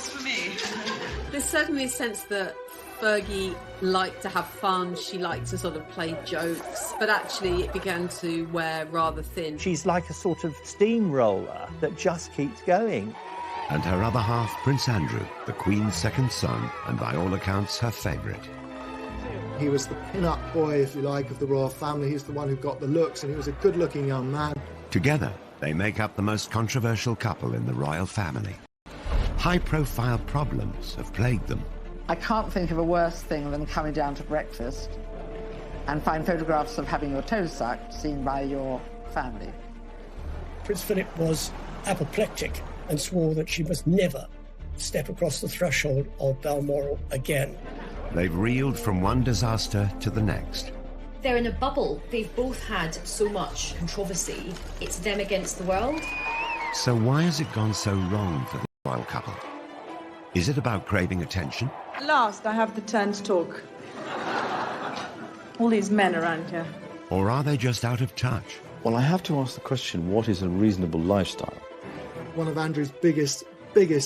That's for me. There's certainly a sense that Fergie liked to have fun, she liked to sort of play jokes, but actually it began to wear rather thin. She's like a sort of steamroller that just keeps going. And her other half, Prince Andrew, the Queen's second son, and by all accounts, her favourite. He was the pin-up boy, if you like, of the royal family. He's the one who got the looks, and he was a good-looking young man. Together, they make up the most controversial couple in the royal family. High-profile problems have plagued them. I can't think of a worse thing than coming down to breakfast and find photographs of having your toes sucked seen by your family. Prince Philip was apoplectic and swore that she must never step across the threshold of Balmoral again. They've reeled from one disaster to the next. They're in a bubble. They've both had so much controversy. It's them against the world. So why has it gone so wrong for the royal couple? Is it about craving attention? At last, I have the turn to talk. All these men around here. Or are they just out of touch? Well, I have to ask the question, what is a reasonable lifestyle? One of Andrew's biggest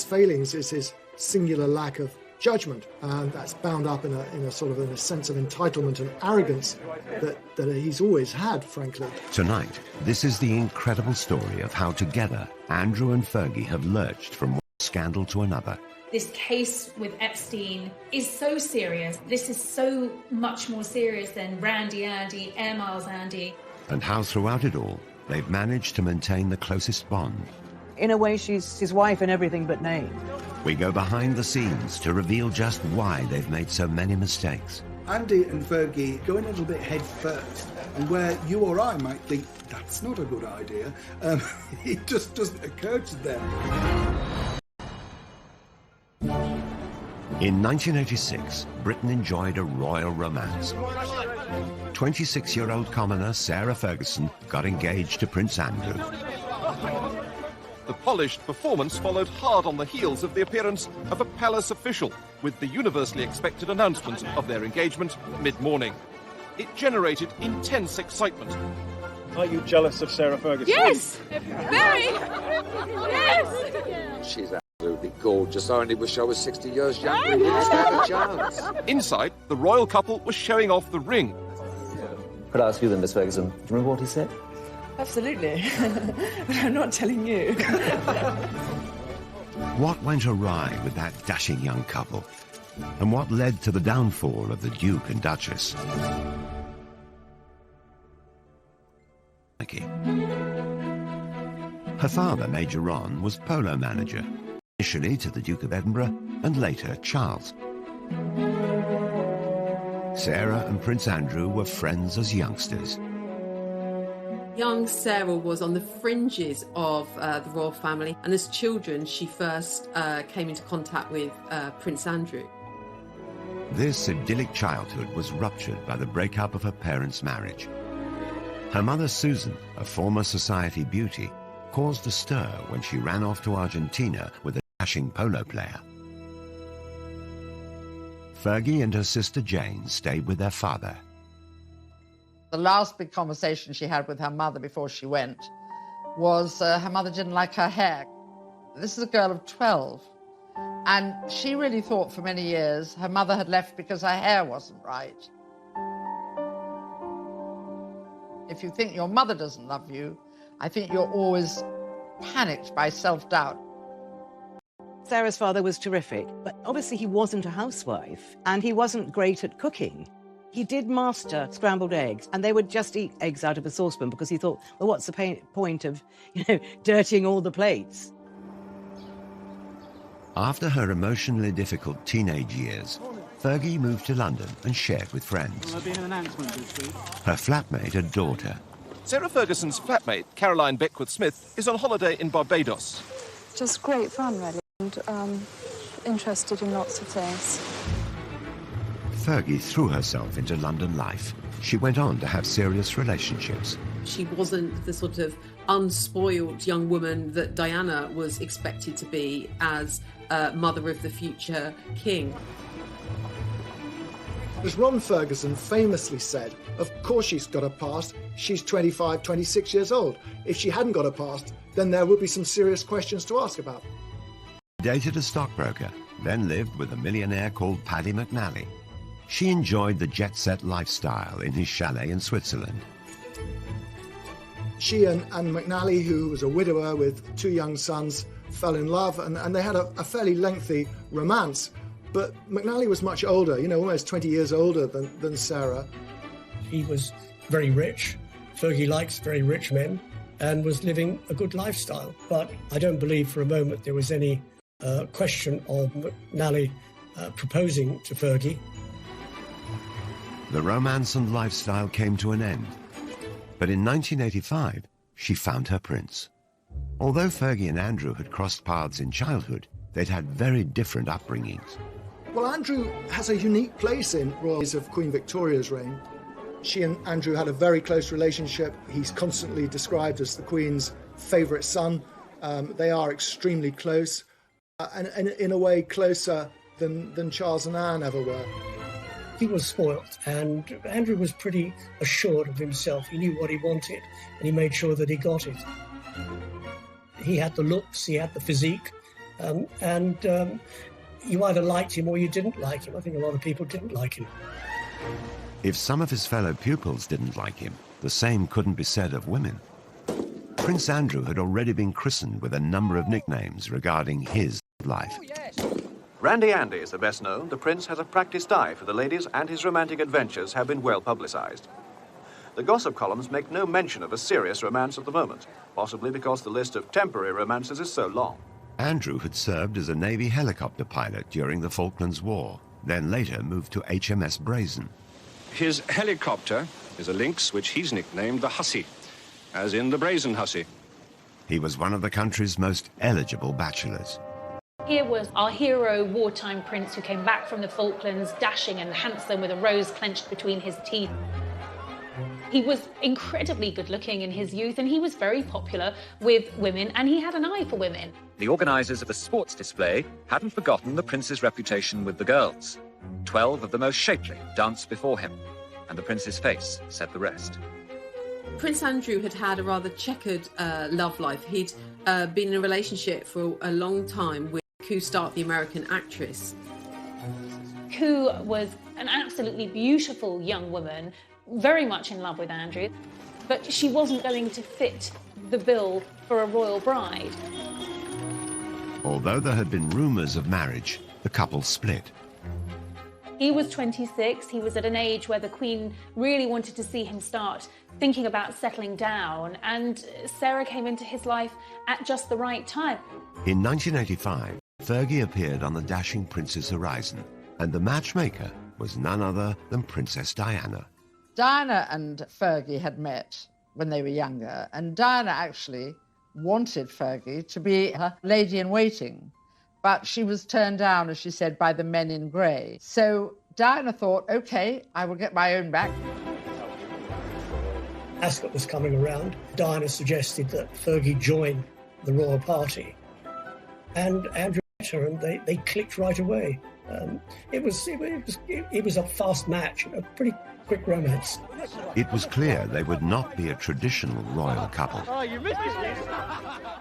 failings is his singular lack of judgment, and that's bound up in a sense of entitlement and arrogance that he's always had, frankly. Tonight, this is the incredible story of how together Andrew and Fergie have lurched from one scandal to another. This case with Epstein is so serious. This is so much more serious than Randy Andy, Air Miles Andy. And how throughout it all, they've managed to maintain the closest bond. In a way, she's his wife in everything but name. We go behind the scenes to reveal just why they've made so many mistakes. Andy and Fergie go in a little bit head first, and where you or I might think, that's not a good idea, it just doesn't occur to them. In 1986, Britain enjoyed a royal romance. 26-year-old commoner Sarah Ferguson got engaged to Prince Andrew. The polished performance followed hard on the heels of the appearance of a palace official with the universally expected announcement of their engagement mid-morning. It generated intense excitement. Are you jealous of Sarah Ferguson? Yes! Very! Yes! She's absolutely gorgeous. I only wish I was 60 years younger and didn't stand a chance. Inside, the royal couple was showing off the ring. Could I ask you then, Miss Ferguson, do you remember what he said? Absolutely. But I'm not telling you. What went awry with that dashing young couple? And what led to the downfall of the Duke and Duchess? Her father, Major Ron, was polo manager, initially to the Duke of Edinburgh and later Charles. Sarah and Prince Andrew were friends as youngsters. Young Sarah was on the fringes of the royal family, and as children she first came into contact with Prince Andrew. This idyllic childhood was ruptured by the breakup of her parents' marriage. Her mother Susan, a former society beauty, caused a stir when she ran off to Argentina with a dashing polo player. Fergie and her sister Jane stayed with their father. The last big conversation she had with her mother before she went was her mother didn't like her hair. This is a girl of 12, and she really thought for many years her mother had left because her hair wasn't right. If you think your mother doesn't love you, I think you're always panicked by self-doubt. Sarah's father was terrific, but obviously he wasn't a housewife, and he wasn't great at cooking. He did master scrambled eggs, and they would just eat eggs out of a saucepan because he thought, well, what's the point of, dirtying all the plates? After her emotionally difficult teenage years, Fergie moved to London and shared with friends. Will there be an announcement this week? Her flatmate adored her. Sarah Ferguson's flatmate, Caroline Beckworth-Smith, is on holiday in Barbados. Just great fun, really, and interested in lots of things. Fergie threw herself into London life. She went on to have serious relationships. She wasn't the sort of unspoiled young woman that Diana was expected to be as mother of the future king. As Ron Ferguson famously said, of course she's got a past. She's 25, 26 years old. If she hadn't got a past, then there would be some serious questions to ask about. Dated a stockbroker, then lived with a millionaire called Paddy McNally. She enjoyed the jet-set lifestyle in his chalet in Switzerland. She and McNally, who was a widower with 2 young sons, fell in love, and they had a fairly lengthy romance. But McNally was much older, almost 20 years older than Sarah. He was very rich. Fergie likes very rich men and was living a good lifestyle. But I don't believe for a moment there was any question of McNally proposing to Fergie. The romance and lifestyle came to an end. But in 1985, she found her prince. Although Fergie and Andrew had crossed paths in childhood, they'd had very different upbringings. Well, Andrew has a unique place in royals of Queen Victoria's reign. She and Andrew had a very close relationship. He's constantly described as the Queen's favourite son. They are extremely close, and in a way closer than Charles and Anne ever were. He was spoilt, and Andrew was pretty assured of himself. He knew what he wanted, and he made sure that he got it. He had the looks, he had the physique, and you either liked him or you didn't like him. I think a lot of people didn't like him. If some of his fellow pupils didn't like him, the same couldn't be said of women. Prince Andrew had already been christened with a number of nicknames regarding his life. Randy Andy is the best known. The Prince has a practiced eye for the ladies, and his romantic adventures have been well publicised. The gossip columns make no mention of a serious romance at the moment, possibly because the list of temporary romances is so long. Andrew had served as a Navy helicopter pilot during the Falklands War, then later moved to HMS Brazen. His helicopter is a Lynx, which he's nicknamed the Hussy, as in the Brazen Hussy. He was one of the country's most eligible bachelors. Here was our hero wartime prince who came back from the Falklands, dashing and handsome with a rose clenched between his teeth. He was incredibly good-looking in his youth, and he was very popular with women, and he had an eye for women. The organisers of the sports display hadn't forgotten the prince's reputation with the girls. 12 of the most shapely danced before him, and the prince's face said the rest. Prince Andrew had had a rather checkered love life. He'd been in a relationship for a long time with Koo Stark, the American actress. Koo was an absolutely beautiful young woman, very much in love with Andrew, but she wasn't going to fit the bill for a royal bride. Although there had been rumours of marriage, the couple split. He was 26, he was at an age where the Queen really wanted to see him start thinking about settling down, and Sarah came into his life at just the right time. In 1985, Fergie appeared on the dashing prince's horizon, and the matchmaker was none other than Princess Diana. Diana and Fergie had met when they were younger, and Diana actually wanted Fergie to be her lady-in-waiting, but she was turned down, as she said, by the men in grey. So Diana thought, OK, I will get my own back. Ascot was coming around. Diana suggested that Fergie join the royal party, and Andrew met her, and they clicked right away. It was a fast match, a pretty quick romance. It was clear they would not be a traditional royal couple.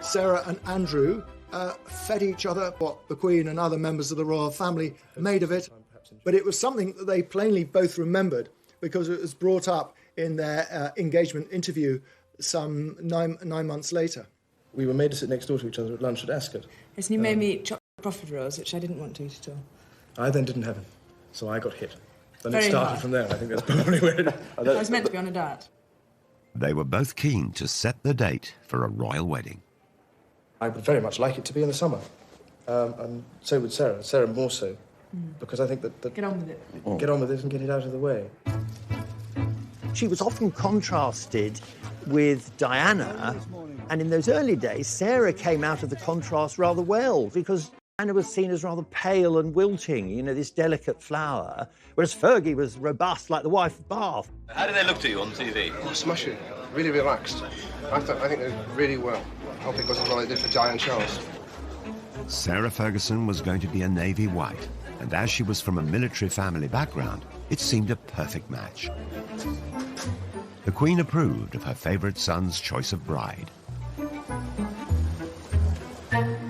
Sarah and Andrew fed each other what the Queen and other members of the royal family made of it, but it was something that they plainly both remembered because it was brought up in their engagement interview some nine months later. We were made to sit next door to each other at lunch at Ascot. Yes, and you made me eat chocolate profiteroles, which I didn't want to eat at all. I then didn't have him, so I got hit. Then Very it started hard. from there. I think that's probably where it... I was meant to be on a diet. They were both keen to set the date for a royal wedding. I would very much like it to be in the summer. And so would Sarah. Sarah more so. Because I think that... Get on with it. Get on with it and get it out of the way. She was often contrasted with Diana, and in those early days, Sarah came out of the contrast rather well, because Diana was seen as rather pale and wilting, you know, this delicate flower, whereas Fergie was robust like the wife of Bath. How did they look to you on TV? Oh, smashing. Really relaxed. I think they did really well. I hope it goes as well as they did for Di and Charles. Sarah Ferguson was going to be a Navy wife, and as she was from a military family background, it seemed a perfect match. The Queen approved of her favourite son's choice of bride.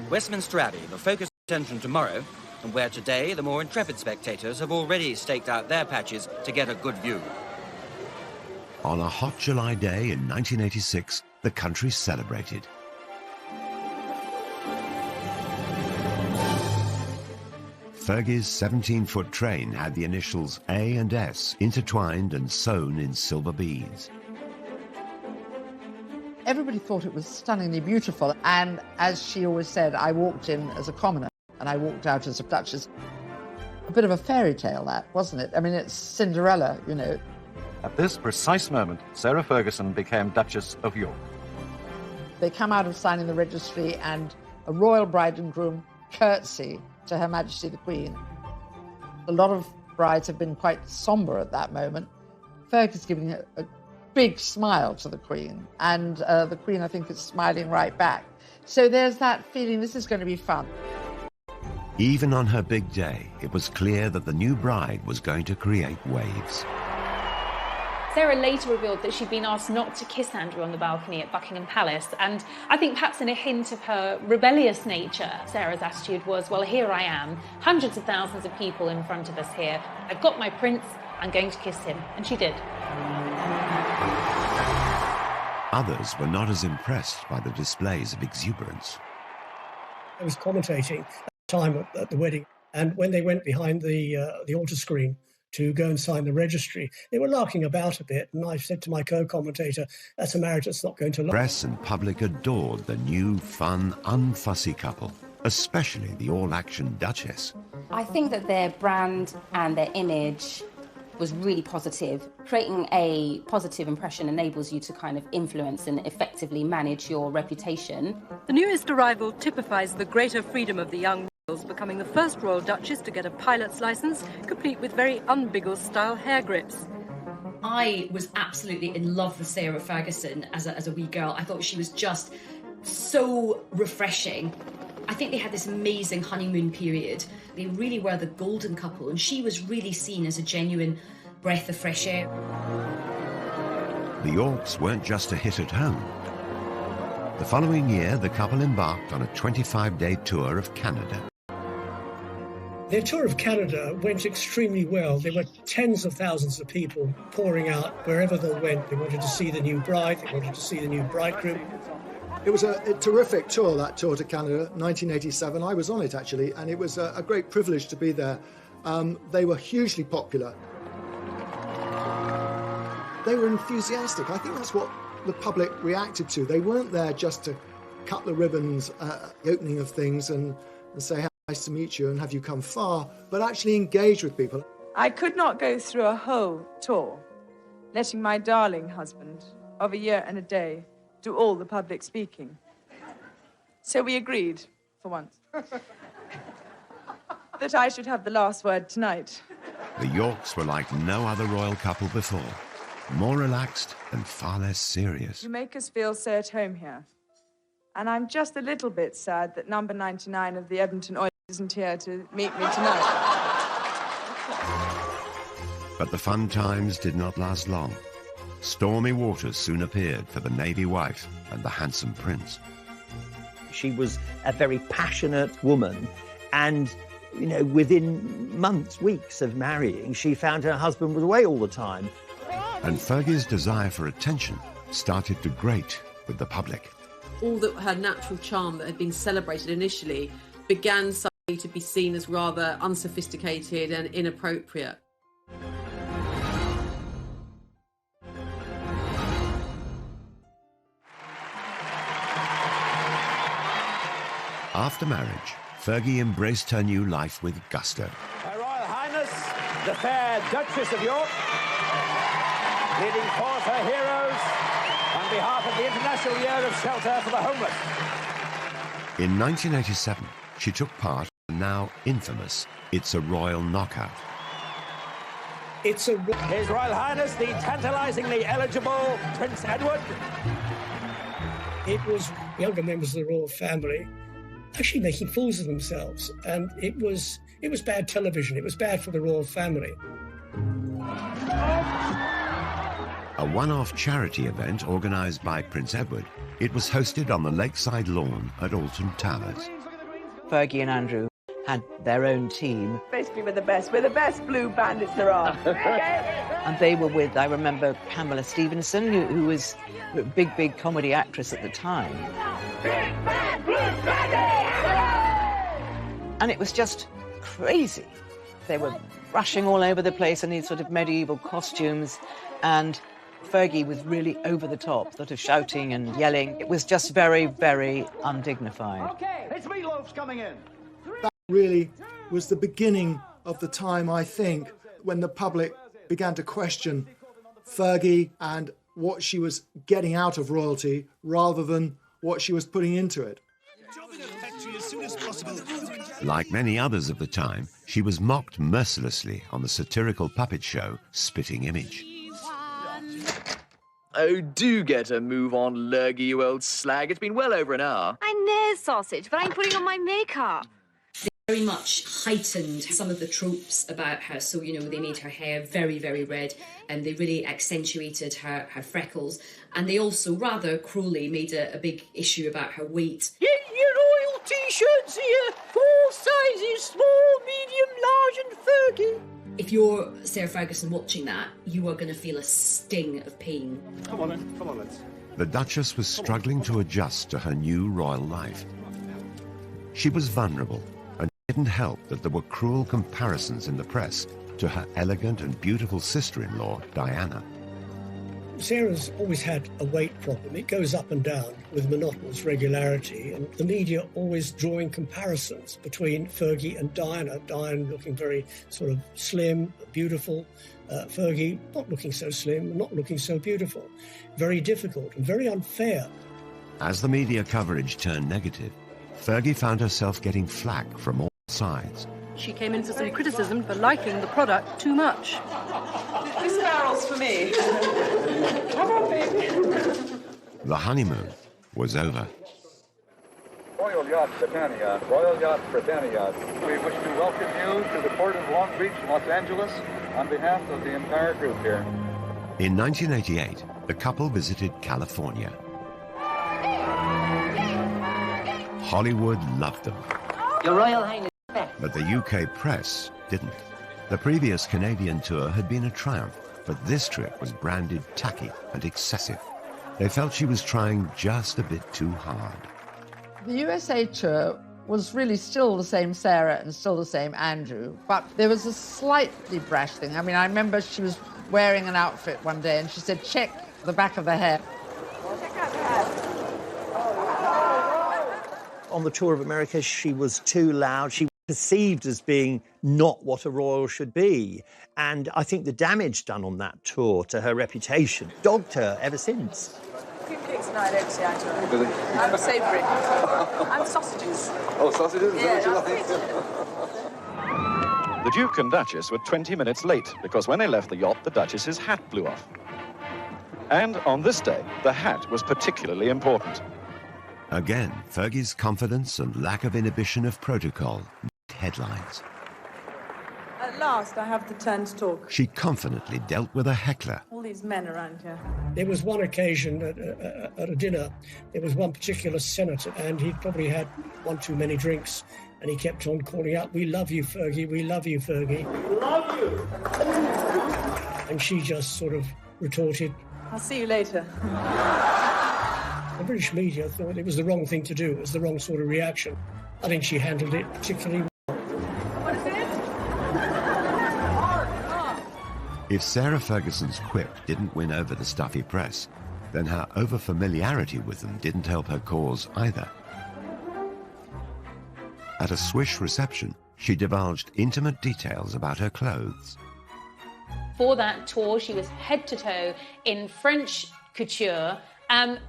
Westminster Abbey, the focus attention tomorrow, and where today the more intrepid spectators have already staked out their patches to get a good view. On a hot July day in 1986, the country celebrated. Fergie's 17-foot train had the initials A and S intertwined and sewn in silver beads. Everybody thought it was stunningly beautiful, and as she always said, I walked in as a commoner and I walked out as a duchess. A bit of a fairy tale, that, wasn't it? I mean, it's Cinderella, you know. At this precise moment, Sarah Ferguson became Duchess of York. They come out of signing the registry and a royal bride and groom curtsy to Her Majesty the Queen. A lot of brides have been quite sombre at that moment. Fergie's giving a big smile to the Queen, and the Queen, I think, is smiling right back. So there's that feeling this is going to be fun. Even on her big day, it was clear that the new bride was going to create waves. Sarah later revealed that she'd been asked not to kiss Andrew on the balcony at Buckingham Palace, and I think perhaps in a hint of her rebellious nature, Sarah's attitude was, well, here I am, hundreds of thousands of people in front of us here. I've got my prince, I'm going to kiss him. And she did. Others were not as impressed by the displays of exuberance. I was commentating at the time at the wedding, and when they went behind the altar screen to go and sign the registry, they were larking about a bit, and I said to my co-commentator, that's a marriage that's not going to last. Press and public adored the new, fun, unfussy couple, especially the all-action Duchess. I think that their brand and their image was really positive. Creating a positive impression enables you to kind of influence and effectively manage your reputation. The newest arrival typifies the greater freedom of the young royals, becoming the first royal duchess to get a pilot's license, complete with very un-Biggles-style hair grips. I was absolutely in love with Sarah Ferguson as a wee girl. I thought she was just so refreshing. I think they had this amazing honeymoon period. They really were the golden couple, and she was really seen as a genuine breath of fresh air. The Yorks weren't just a hit at home. The following year, the couple embarked on a 25-day tour of Canada. Their tour of Canada went extremely well. There were tens of thousands of people pouring out wherever they went. They wanted to see the new bride, they wanted to see the new bridegroom. It was a terrific tour, that tour to Canada, 1987. I was on it, actually, and it was a great privilege to be there. They were hugely popular. They were enthusiastic. I think that's what the public reacted to. They weren't there just to cut the ribbons at the opening of things and say, how nice to meet you and have you come far, but actually engage with people. I could not go through a whole tour, letting my darling husband of a year and a day do all the public speaking. So we agreed, for once, that I should have the last word tonight. The Yorks were like no other royal couple before, more relaxed and far less serious. You make us feel so at home here. And I'm just a little bit sad that number 99 of the Edmonton Oil isn't here to meet me tonight. But the fun times did not last long. Stormy waters soon appeared for the Navy wife and the handsome prince. She was a very passionate woman, and, you know, within months, weeks of marrying, she found her husband was away all the time. And Fergie's desire for attention started to grate with the public. All that her natural charm that had been celebrated initially began suddenly to be seen as rather unsophisticated and inappropriate. After marriage, Fergie embraced her new life with gusto. Her Royal Highness, the fair Duchess of York, leading forth her heroes on behalf of the International Year of Shelter for the Homeless. In 1987, she took part in the now infamous It's a Royal Knockout. His Royal Highness, the tantalisingly eligible Prince Edward. It was younger members of the royal family actually making fools of themselves, and it was bad television. It was bad for the royal family. A one-off charity event organised by Prince Edward, it was hosted on the lakeside lawn at Alton Towers. Fergie and Andrew had their own team. Basically, we're the best. We're the best blue bandits there are. And they were with, I remember, Pamela Stevenson, who was a big comedy actress at the time. And it was just crazy. They were rushing all over the place in these sort of medieval costumes, and Fergie was really over the top, sort of shouting and yelling. It was just very, very undignified. Okay, it's Meatloaf's coming in. That really was the beginning of the time, I think, when the public began to question Fergie and what she was getting out of royalty rather than what she was putting into it. Like many others of the time, she was mocked mercilessly on the satirical puppet show Spitting Image. Oh, do get a move on, Lurgy, you old slag. It's been well over an hour. I know, sausage, but I'm putting on my makeup. They very much heightened some of the tropes about her. So, you know, they made her hair very, very red, and they really accentuated her freckles. And they also, rather cruelly, made a big issue about her weight. Get your royal T-shirts here. 4 sizes, small, medium, large and Fergie. If you're Sarah Ferguson watching that, you are going to feel a sting of pain. Come on then, come on, lads. The Duchess was struggling to adjust to her new royal life. She was vulnerable, and it didn't help that there were cruel comparisons in the press to her elegant and beautiful sister-in-law, Diana. Sarah's always had a weight problem. It goes up and down with monotonous regularity, and the media always drawing comparisons between Fergie and Diana. Diana looking very sort of slim, beautiful. Fergie not looking so slim, not looking so beautiful. Very difficult and very unfair. As the media coverage turned negative, Fergie found herself getting flack from all sides. She came in for some criticism for liking the product too much. This barrel's for me. Come on, baby. The honeymoon was over. Royal Yacht Britannia, Royal Yacht Britannia. We wish to welcome you to the port of Long Beach, Los Angeles, on behalf of the entire group here. In 1988, the couple visited California. Hollywood loved them. Your Royal Highness. But the UK press didn't. The previous Canadian tour had been a triumph, but this trip was branded tacky and excessive. They felt she was trying just a bit too hard. The USA tour was really still the same Sarah and still the same Andrew, but there was a slightly brash thing. I mean, I remember she was wearing an outfit one day and she said, check the back of the hair. On the tour of America, she was too loud. She was perceived as being not what a royal should be. And I think the damage done on that tour to her reputation dogged her ever since. Cream cakes and I don't see eye to eye. Really? I'm savoury. And sausages. Oh, sausages? Yeah, The Duke and Duchess were 20 minutes late because when they left the yacht, the Duchess's hat blew off. And on this day, the hat was particularly important. Again, Fergie's confidence and lack of inhibition of protocol made headlines. At last, I have the turn to talk. She confidently dealt with a heckler. All these men around here. There was one occasion at a dinner, there was one particular senator, and he'd probably had one too many drinks, and he kept on calling out, "We love you, Fergie, we love you, Fergie. Love you! And she just sort of retorted. I'll see you later. The British media thought it was the wrong thing to do. It was the wrong sort of reaction. I think she handled it particularly well. What is it? If Sarah Ferguson's quip didn't win over the stuffy press, then her over-familiarity with them didn't help her cause either. At a swish reception, she divulged intimate details about her clothes. For that tour, she was head to toe in French couture, and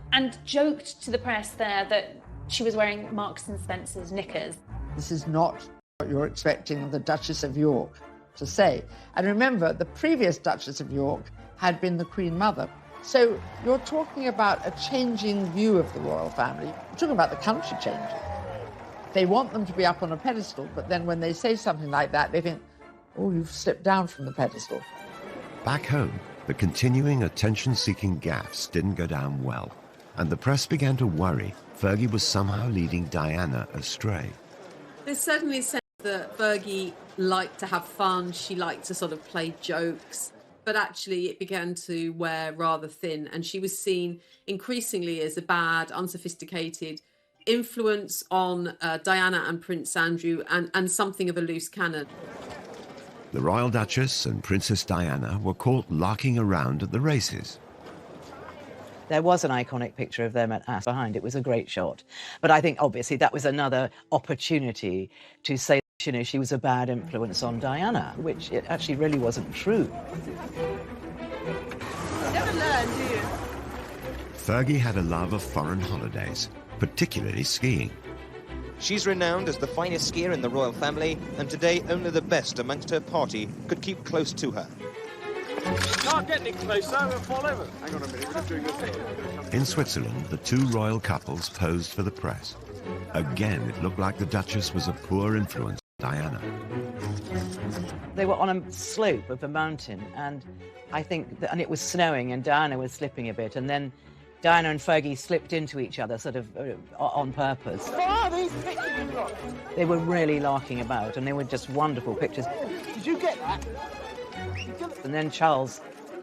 joked to the press there that she was wearing Marks and Spencer's knickers. This is not what you're expecting the Duchess of York to say. And remember, the previous Duchess of York had been the Queen Mother. So you're talking about a changing view of the royal family. You're talking about the country changing. They want them to be up on a pedestal, but then when they say something like that, they think, oh, you've slipped down from the pedestal. Back home, the continuing attention-seeking gaffes didn't go down well, and the press began to worry Fergie was somehow leading Diana astray. They certainly That Fergie liked to have fun, she liked to sort of play jokes, but actually it began to wear rather thin, and she was seen increasingly as a bad, unsophisticated influence on Diana and Prince Andrew, and something of a loose cannon. The Royal Duchess and Princess Diana were caught larking around at the races. There was an iconic picture of them at Ass behind. It was a great shot. But I think, obviously, that was another opportunity to say, you know, she was a bad influence on Diana, which it actually really wasn't true. Never learn, do you? Fergie had a love of foreign holidays, particularly skiing. She's renowned as the finest skier in the royal family, and today only the best amongst her party could keep close to her. Can't get any closer, we'll fall over. Hang on a minute, we're just doing this thing. In Switzerland, the two royal couples posed for the press. Again, it looked like the Duchess was a poor influence on Diana. They were on a slope of a mountain, and I think, and it was snowing, and Diana was slipping a bit, and then Diana and Fergie slipped into each other, sort of on purpose. Oh, these pictures you've got. They were really larking about, and they were just wonderful pictures. Did you get that? And then Charles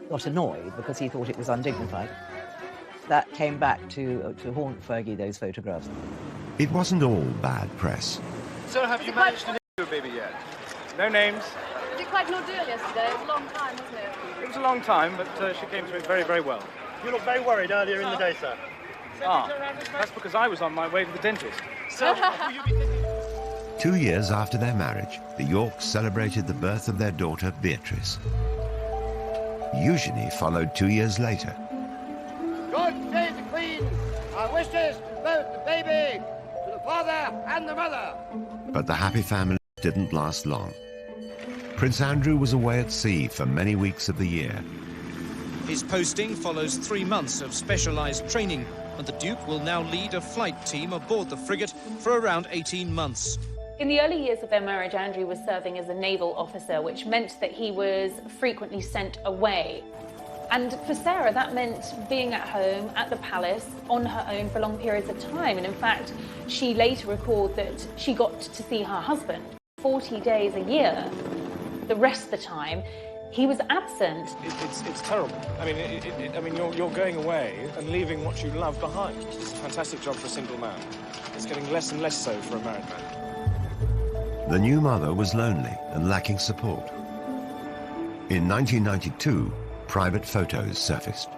got annoyed because he thought it was undignified. That came back to haunt Fergie, those photographs. It wasn't all bad press. So have you managed to name your baby yet? No names. Was it quite an ordeal yesterday? It was a long time, wasn't it? It was a long time, but she came through it very, very well. You looked very worried earlier in the day, sir. Ah, that's because I was on my way to the dentist. So, 2 years after their marriage, the Yorks celebrated the birth of their daughter, Beatrice. Eugenie followed 2 years later. God save the Queen! Our wishes to both the baby, to the father and the mother. But the happy family didn't last long. Prince Andrew was away at sea for many weeks of the year. His posting follows 3 months of specialised training, and the Duke will now lead a flight team aboard the frigate for around 18 months. In the early years of their marriage, Andrew was serving as a naval officer, which meant that he was frequently sent away. And for Sarah, that meant being at home at the palace on her own for long periods of time. And in fact, she later recalled that she got to see her husband 40 days a year. The rest of the time, he was absent. It's terrible. I mean, you're going away and leaving what you love behind. It's a fantastic job for a single man. It's getting less and less so for a married man. The new mother was lonely and lacking support. In 1992, private photos surfaced.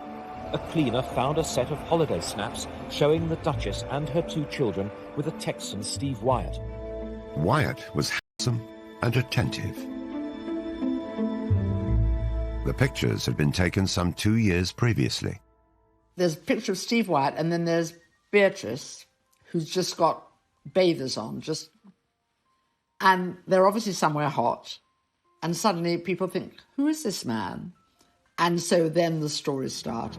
A cleaner found a set of holiday snaps showing the Duchess and her 2 children with a Texan, Steve Wyatt. Wyatt was handsome and attentive. The pictures had been taken some 2 years previously. There's a picture of Steve Wyatt, and then there's Beatrice, who's just got bathers on, and they're obviously somewhere hot. And suddenly people think, who is this man? And so then the stories start.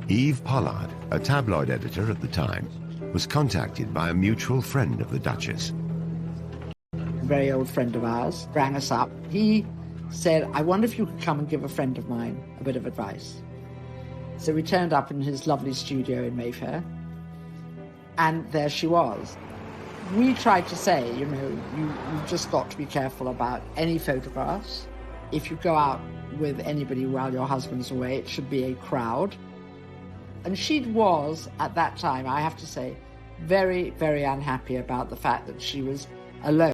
Eve Pollard, a tabloid editor at the time, was contacted by a mutual friend of the Duchess. A very old friend of ours rang us up. He said, I wonder if you could come and give a friend of mine a bit of advice. So we turned up in his lovely studio in Mayfair, and there she was. We tried to say, you know, you've just got to be careful about any photographs. If you go out with anybody while your husband's away, it should be a crowd. And she was, at that time, I have to say, very, very unhappy about the fact that she was alone.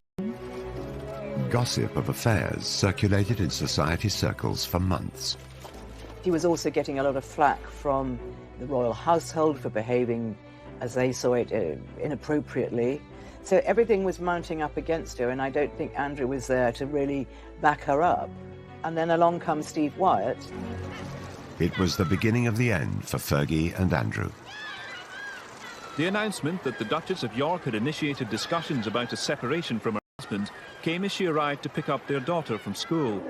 Gossip of affairs circulated in society circles for months. She was also getting a lot of flack from the royal household for behaving, as they saw it, inappropriately. So everything was mounting up against her, and I don't think Andrew was there to really back her up. And then along comes Steve Wyatt. It was the beginning of the end for Fergie and Andrew. The announcement that the Duchess of York had initiated discussions about a separation from her husband came as she arrived to pick up their daughter from school.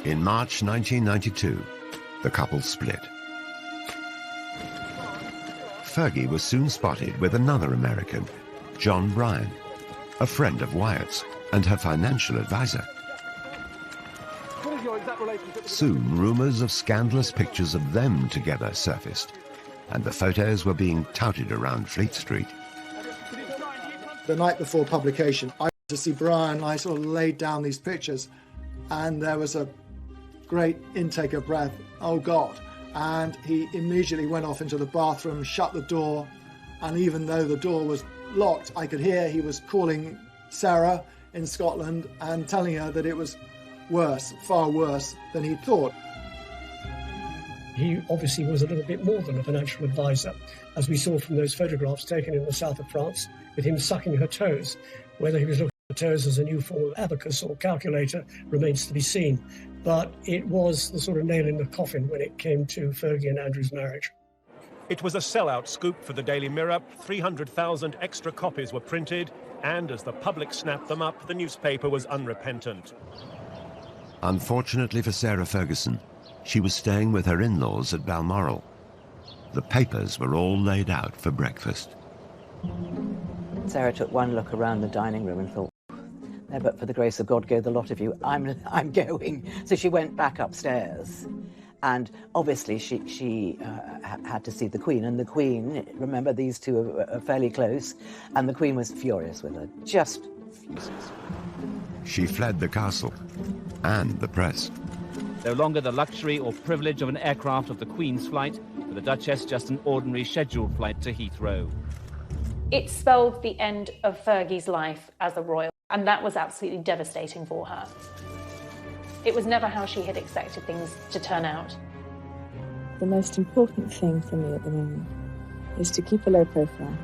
In March 1992, the couple split. Fergie was soon spotted with another American, John Bryan, a friend of Wyatt's and her financial advisor. Soon, rumours of scandalous pictures of them together surfaced, and the photos were being touted around Fleet Street. The night before publication, I to see Brian. I sort of laid down these pictures, and there was a great intake of breath. Oh God. And he immediately went off into the bathroom, shut the door, and even though the door was locked, I could hear he was calling Sarah in Scotland and telling her that it was worse, far worse than he thought. He obviously was a little bit more than a financial advisor, as we saw from those photographs taken in the south of France with him sucking her toes. Whether he was looking at her toes as a new form of abacus or calculator remains to be seen. But it was the sort of nail in the coffin when it came to Fergie and Andrew's marriage. It was a sellout scoop for the Daily Mirror. 300,000 extra copies were printed, and as the public snapped them up, the newspaper was unrepentant. Unfortunately for Sarah Ferguson, she was staying with her in-laws at Balmoral. The papers were all laid out for breakfast. Sarah took one look around the dining room and thought, "There, but for the grace of God, go the lot of you. I'm going." So she went back upstairs, and obviously she had to see the Queen. And the Queen, remember, these two are fairly close, and the Queen was furious with her, just furious. She fled the castle and the press. No longer the luxury or privilege of an aircraft of the Queen's flight, for the Duchess just an ordinary scheduled flight to Heathrow. It spelled the end of Fergie's life as a royal, and that was absolutely devastating for her. It was never how she had expected things to turn out. The most important thing for me at the moment is to keep a low profile,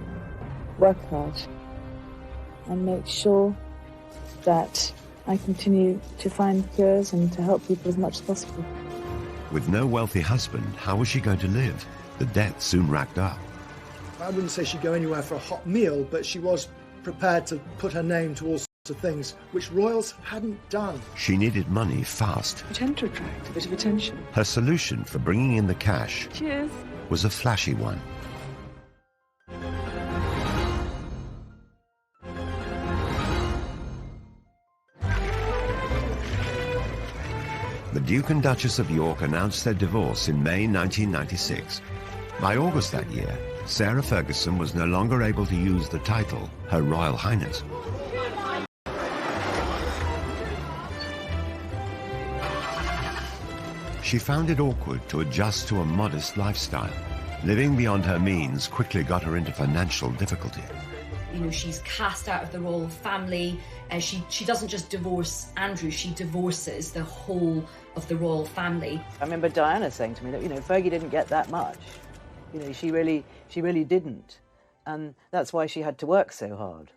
work hard, and make sure that I continue to find cures and to help people as much as possible. With no wealthy husband, how was she going to live? The debt soon racked up. I wouldn't say she'd go anywhere for a hot meal, but she was prepared to put her name to all sorts of things which royals hadn't done. She needed money fast. I tend to attract a bit of attention. Her solution for bringing in the cash Cheers. was a flashy one. The Duke and Duchess of York announced their divorce in May 1996. By August that year, Sarah Ferguson was no longer able to use the title Her Royal Highness. She found it awkward to adjust to a modest lifestyle. Living beyond her means quickly got her into financial difficulty. You know, she's cast out of the royal family. She doesn't just divorce Andrew, she divorces the whole of the royal family. I remember Diana saying to me that, you know, Fergie didn't get that much. You know, she really didn't. And that's why she had to work so hard.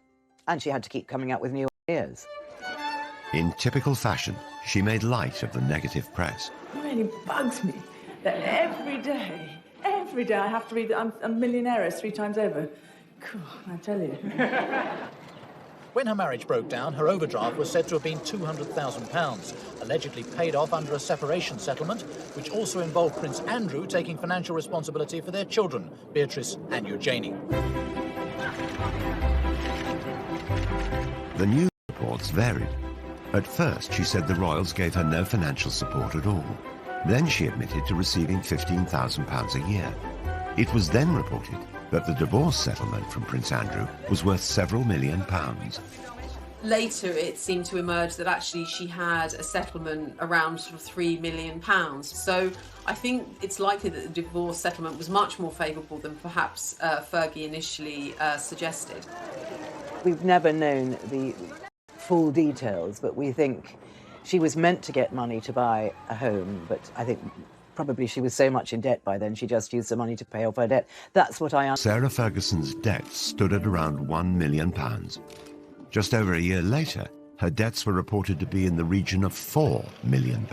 And she had to keep coming up with new ideas. In typical fashion, she made light of the negative press. It really bugs me that every day I have to read that I'm a millionaire 3 times over. Cool, I tell you. When her marriage broke down, her overdraft was said to have been £200,000, allegedly paid off under a separation settlement, which also involved Prince Andrew taking financial responsibility for their children, Beatrice and Eugenie. The news reports varied. At first, she said the royals gave her no financial support at all. Then she admitted to receiving £15,000 a year. It was then reported that the divorce settlement from Prince Andrew was worth several £1 million. Later, it seemed to emerge that actually she had a settlement around sort of £3 million. So I think it's likely that the divorce settlement was much more favourable than perhaps Fergie initially suggested. We've never known the full details, but we think she was meant to get money to buy a home, but I think probably she was so much in debt by then, she just used the money to pay off her debt. That's what I understand. Sarah Ferguson's debts stood at around £1 million. Just over a year later, her debts were reported to be in the region of £4 million.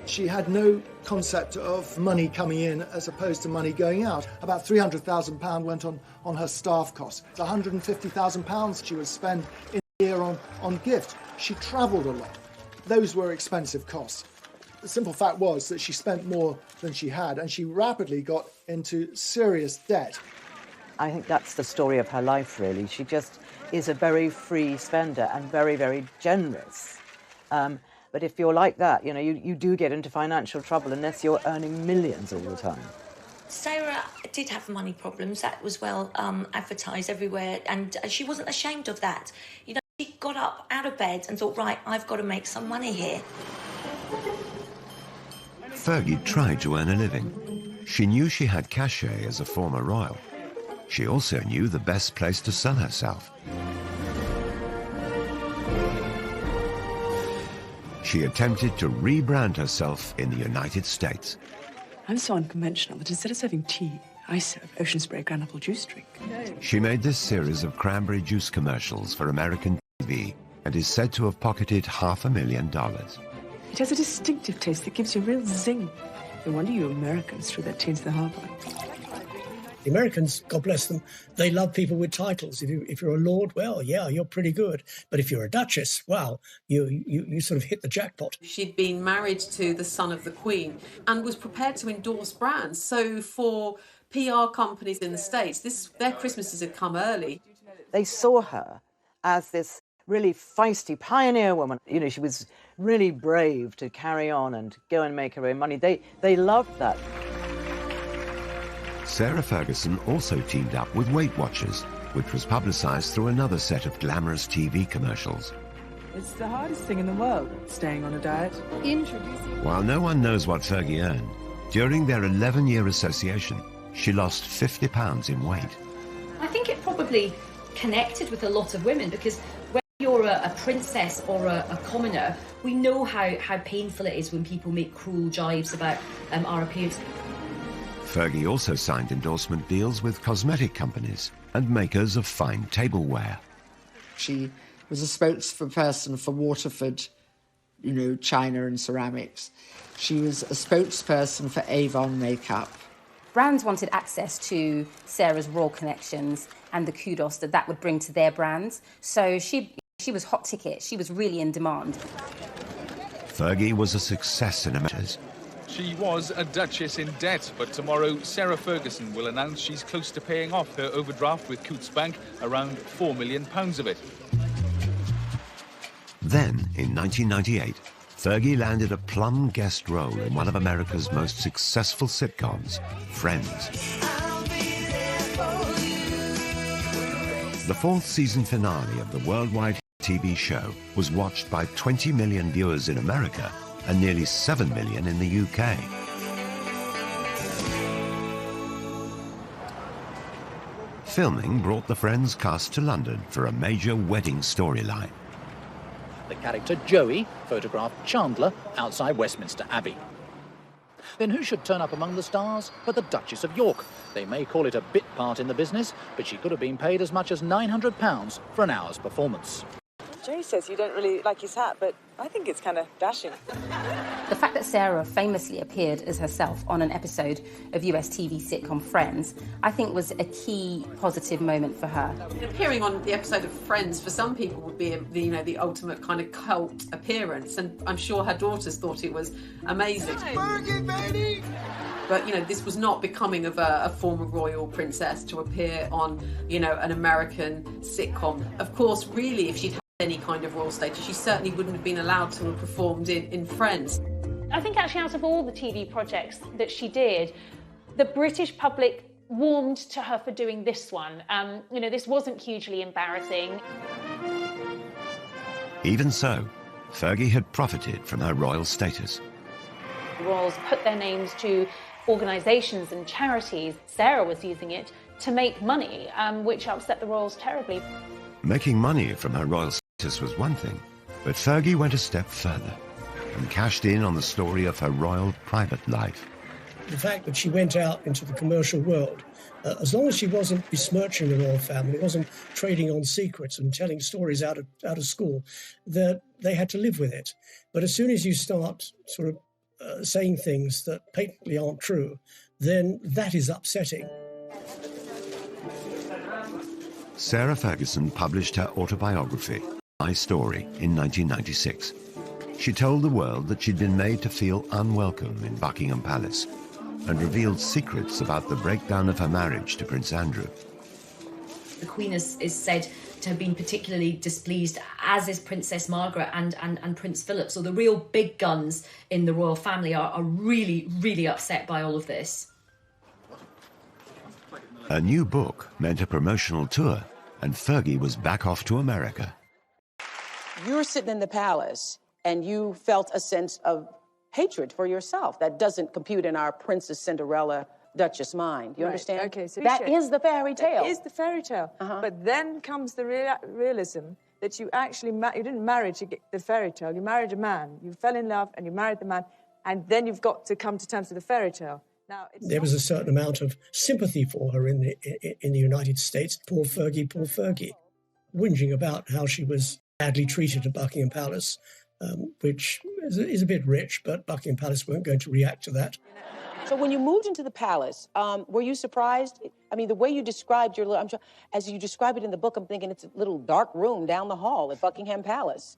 She had no concept of money coming in as opposed to money going out. About £300,000 went on her staff costs. £150,000 she would spend in a year on gift. She travelled a lot. Those were expensive costs. The simple fact was that she spent more than she had, and she rapidly got into serious debt. I think that's the story of her life, really. She just is a very free spender and very, very generous. But if you're like that, you know, you do get into financial trouble unless you're earning millions all the time. Sarah did have money problems. That was well advertised everywhere, and she wasn't ashamed of that. You know, She got up out of bed and thought, right, I've got to make some money here. Fergie tried to earn a living. She knew she had cachet as a former royal. She also knew the best place to sell herself. She attempted to rebrand herself in the United States. I'm so unconventional that instead of serving tea, I serve ocean spray ground apple juice drink. She made this series of cranberry juice commercials for American TV and is said to have pocketed $500,000. It has a distinctive taste that gives you a real zing. No wonder you Americans threw that tea into the harbour. The Americans, God bless them, they love people with titles. If you're a lord, well, yeah, you're pretty good. But if you're a duchess, wow, you sort of hit the jackpot. She'd been married to the son of the Queen and was prepared to endorse brands. So for PR companies in the States, their Christmases had come early. They saw her as this really feisty pioneer woman. You know, she was really brave to carry on and go and make her own money. They loved that. Sarah Ferguson also teamed up with Weight Watchers, which was publicised through another set of glamorous TV commercials. It's the hardest thing in the world, staying on a diet. While no one knows what Fergie earned, during their 11-year association, she lost 50 pounds in weight. I think it probably connected with a lot of women because when you're a princess or a commoner, we know how painful it is when people make cruel jibes about our appearance. Fergie also signed endorsement deals with cosmetic companies and makers of fine tableware. She was a spokesperson for Waterford, you know, china and ceramics. She was a spokesperson for Avon makeup. Brands wanted access to Sarah's royal connections and the kudos that would bring to their brands. So she was hot ticket. She was really in demand. Fergie was a success in America. She was a duchess in debt, but tomorrow Sarah Ferguson will announce she's close to paying off her overdraft with Coutts Bank, around £4 million of it. Then, in 1998, Fergie landed a plum guest role in one of America's most successful sitcoms, Friends. The fourth season finale of the worldwide TV show was watched by 20 million viewers in America and nearly 7 million in the UK. Filming brought the Friends cast to London for a major wedding storyline. The character Joey photographed Chandler outside Westminster Abbey. Then who should turn up among the stars but the Duchess of York? They may call it a bit part in the business, but she could have been paid as much as £900 for an hour's performance. Jay says you don't really like his hat, but I think it's kind of dashing. The fact that Sarah famously appeared as herself on an episode of US TV sitcom Friends, I think was a key positive moment for her. Appearing on the episode of Friends for some people would be the ultimate kind of cult appearance, and I'm sure her daughters thought it was amazing. Fergie, baby! But, this was not becoming of a former royal princess to appear on, an American sitcom. Of course, really, if she'd had any kind of royal status, she certainly wouldn't have been allowed to have performed in Friends. I think actually out of all the TV projects that she did, the British public warmed to her for doing this one. This wasn't hugely embarrassing. Even so, Fergie had profited from her royal status. The royals put their names to organisations and charities. Sarah was using it to make money, which upset the royals terribly. Making money from her royal status was one thing, but Fergie went a step further and cashed in on the story of her royal private life. The fact that she went out into the commercial world, as long as she wasn't besmirching the royal family, wasn't trading on secrets and telling stories out of school, that they had to live with it. But as soon as you start sort of saying things that patently aren't true, then that is upsetting. Sarah Ferguson published her autobiography, My Story, in 1996. She told the world that she'd been made to feel unwelcome in Buckingham Palace and revealed secrets about the breakdown of her marriage to Prince Andrew. The Queen is said to have been particularly displeased, as is Princess Margaret and Prince Philip. So the real big guns in the royal family are really, really upset by all of this. A new book meant a promotional tour, and Fergie was back off to America. You're sitting in the palace and you felt a sense of hatred for yourself. That doesn't compute in our Princess Cinderella Duchess mind. You understand? Okay, so that is the fairy tale. It is the fairy tale. But then comes the realism that you actually you didn't marry to get the fairy tale. You married a man. You fell in love and you married the man, and then you've got to come to terms with the fairy tale. Now, there was a certain amount of sympathy for her in the United States. Poor Fergie, whinging about how she was badly treated at Buckingham Palace, which is a bit rich, but Buckingham Palace weren't going to react to that. So when you moved into the palace, were you surprised? I mean, the way you described as you describe it in the book, I'm thinking it's a little dark room down the hall at Buckingham Palace.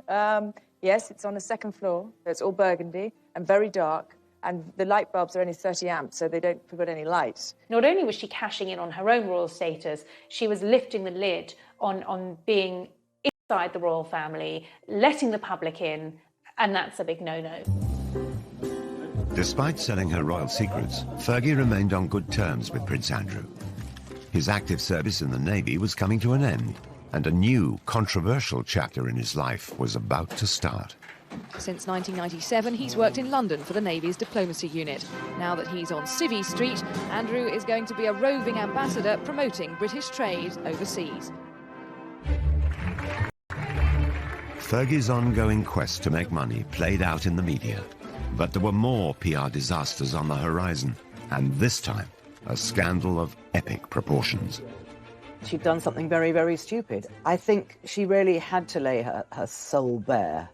Yes, it's on the second floor. It's all burgundy and very dark. And the light bulbs are only 30 amps, so they don't put any light. Not only was she cashing in on her own royal status, she was lifting the lid on being inside the royal family, letting the public in, and that's a big no-no. Despite selling her royal secrets, Fergie remained on good terms with Prince Andrew. His active service in the Navy was coming to an end, and a new, controversial chapter in his life was about to start. Since 1997, he's worked in London for the Navy's diplomacy unit. Now that he's on Civvy Street, Andrew is going to be a roving ambassador promoting British trade overseas. Fergie's ongoing quest to make money played out in the media. But there were more PR disasters on the horizon, and this time, a scandal of epic proportions. She'd done something very, very stupid. I think she really had to lay her soul bare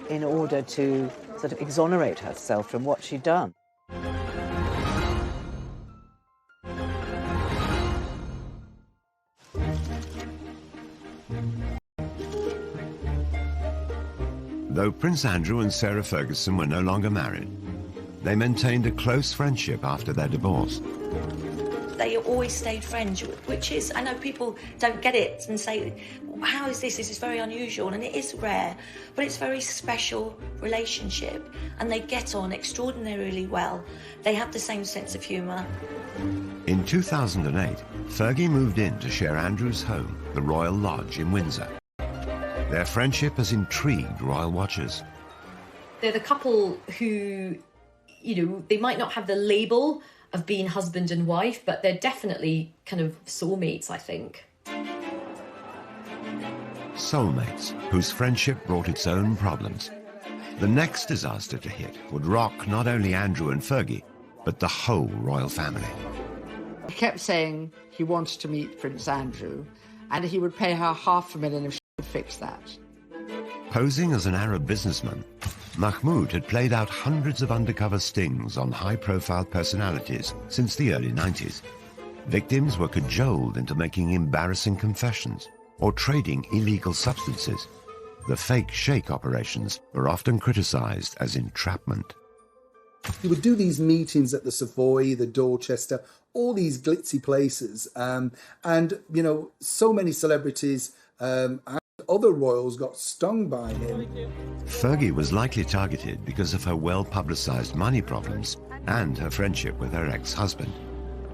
in order to sort of exonerate herself from what she'd done. Though Prince Andrew and Sarah Ferguson were no longer married, they maintained a close friendship after their divorce. They always stayed friends, which is, I know people don't get it and say, how is this? This is very unusual, and it is rare, but it's a very special relationship, and they get on extraordinarily well. They have the same sense of humour. In 2008, Fergie moved in to share Andrew's home, the Royal Lodge in Windsor. Their friendship has intrigued royal watchers. They're the couple who, they might not have the label of being husband and wife, but they're definitely kind of soulmates, I think. Soulmates, whose friendship brought its own problems. The next disaster to hit would rock not only Andrew and Fergie, but the whole royal family. He kept saying he wanted to meet Prince Andrew, and he would pay her $500,000 if she could fix that. Posing as an Arab businessman, Mahmoud had played out hundreds of undercover stings on high-profile personalities since the early 90s. Victims were cajoled into making embarrassing confessions or trading illegal substances. The fake sheikh operations were often criticized as entrapment. He would do these meetings at the Savoy, the Dorchester, all these glitzy places. And, so many celebrities and other royals got stung by him. Fergie was likely targeted because of her well-publicized money problems and her friendship with her ex-husband.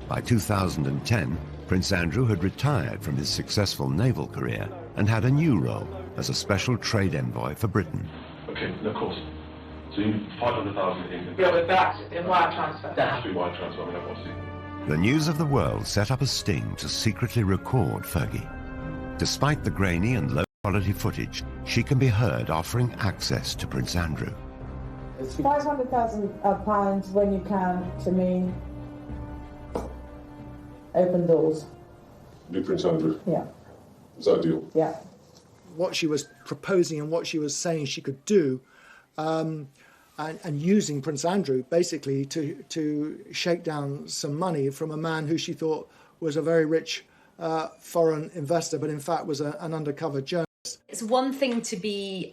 By 2010, Prince Andrew had retired from his successful naval career and had a new role as a special trade envoy for Britain. Okay, of course. So you 500,000 in... Yeah, but that's in wire transfer. That has to be wire transfer, I mean, obviously. The News of the World set up a sting to secretly record Fergie. Despite the grainy and low-quality footage, she can be heard offering access to Prince Andrew. It's £500,000 when you can, to me, open doors. Big Prince Andrew? Yeah. Is that a deal? Yeah. What she was proposing and what she was saying she could do, and using Prince Andrew basically to shake down some money from a man who she thought was a very rich foreign investor, but in fact was an undercover journalist. It's one thing to be,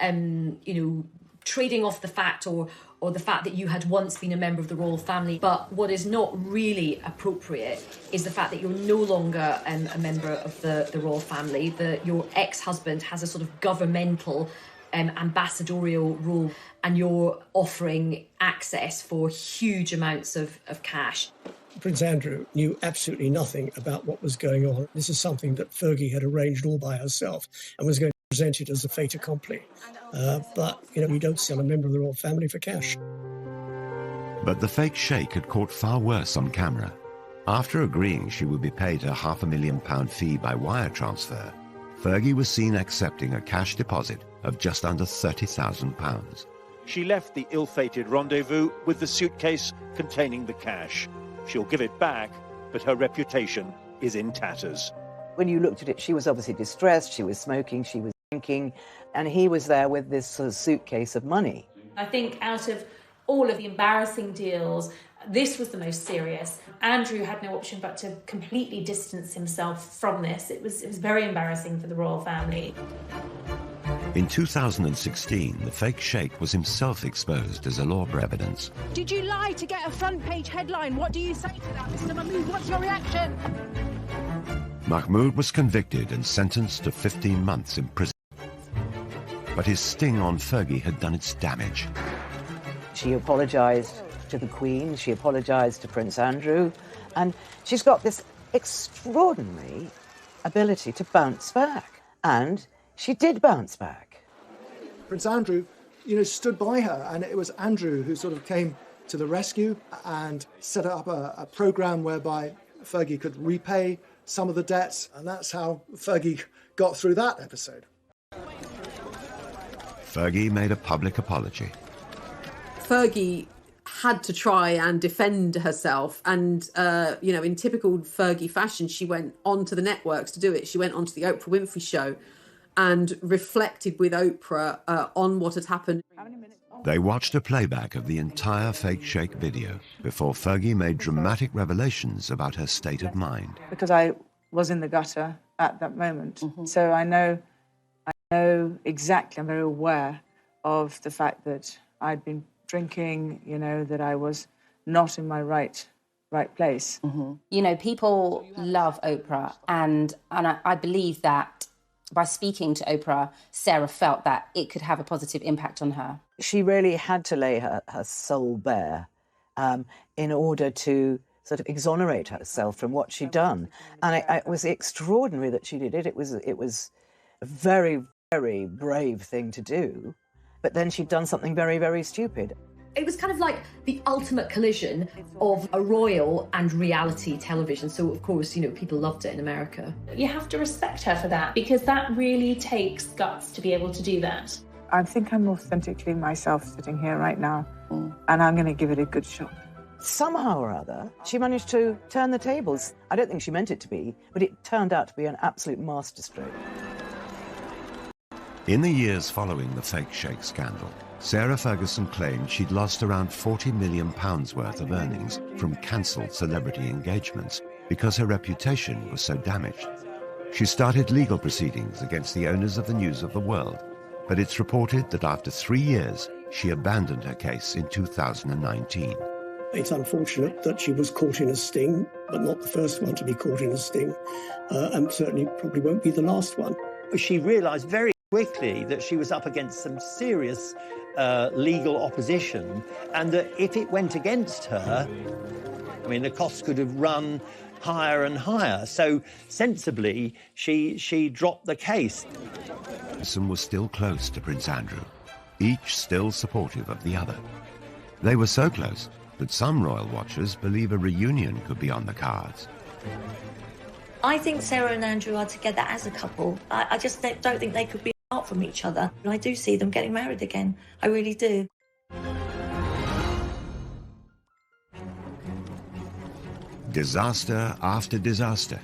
trading off the fact or the fact that you had once been a member of the royal family, but what is not really appropriate is the fact that you're no longer a member of the royal family, that your ex-husband has a sort of governmental ambassadorial role, and you're offering access for huge amounts of cash. Prince Andrew knew absolutely nothing about what was going on. This is something that Fergie had arranged all by herself and was going to present it as a fait accompli. But, you don't sell a member of the royal family for cash. But the fake sheikh had caught far worse on camera. After agreeing she would be paid a £500,000 fee by wire transfer, Fergie was seen accepting a cash deposit of just under £30,000. She left the ill-fated rendezvous with the suitcase containing the cash. She'll give it back, but her reputation is in tatters. When you looked at it, she was obviously distressed, she was smoking, she was drinking, and he was there with this sort of suitcase of money. I think out of all of the embarrassing deals, this was the most serious. Andrew had no option but to completely distance himself from this. It was very embarrassing for the royal family. In 2016, the fake sheikh was himself exposed as a law for evidence. Did you lie to get a front-page headline? What do you say to that, Mr. Mahmood? What's your reaction? Mahmoud was convicted and sentenced to 15 months in prison. But his sting on Fergie had done its damage. She apologised to the Queen, she apologised to Prince Andrew, and she's got this extraordinary ability to bounce back. And she did bounce back. Prince Andrew, stood by her, and it was Andrew who sort of came to the rescue and set up a programme whereby Fergie could repay some of the debts, and that's how Fergie got through that episode. Fergie made a public apology. Fergie had to try and defend herself, and in typical Fergie fashion, she went onto the networks to do it. She went onto the Oprah Winfrey Show and reflected with Oprah on what had happened. They watched a playback of the entire fake sheikh video before Fergie made dramatic revelations about her state of mind. Because I was in the gutter at that moment. So I know exactly, I'm very aware of the fact that I'd been drinking, that I was not in my right place. People love Oprah, and I believe that by speaking to Oprah, Sarah felt that it could have a positive impact on her. She really had to lay her soul bare in order to sort of exonerate herself from what she'd done. And it was extraordinary that she did it. It was a very, very brave thing to do. But then she'd done something very, very stupid. It was kind of like the ultimate collision of a royal and reality television. So, of course, people loved it in America. You have to respect her for that, because that really takes guts to be able to do that. I think I'm authentically myself sitting here right now, and I'm going to give it a good shot. Somehow or other, she managed to turn the tables. I don't think she meant it to be, but it turned out to be an absolute masterstroke. In the years following the fake sheikh scandal, Sarah Ferguson claimed she'd lost around £40 million worth of earnings from cancelled celebrity engagements because her reputation was so damaged. She started legal proceedings against the owners of the News of the World, but it's reported that after 3 years, she abandoned her case in 2019. It's unfortunate that she was caught in a sting, but not the first one to be caught in a sting, and certainly probably won't be the last one. She realised very quickly that she was up against some serious legal opposition, and that if it went against her, the costs could have run higher and higher. So sensibly, she dropped the case. Ferguson was still close to Prince Andrew, each still supportive of the other. They were so close that some royal watchers believe a reunion could be on the cards. I think Sarah and Andrew are together as a couple. I just don't think they could be apart from each other. And I do see them getting married again. I really do. Disaster after disaster.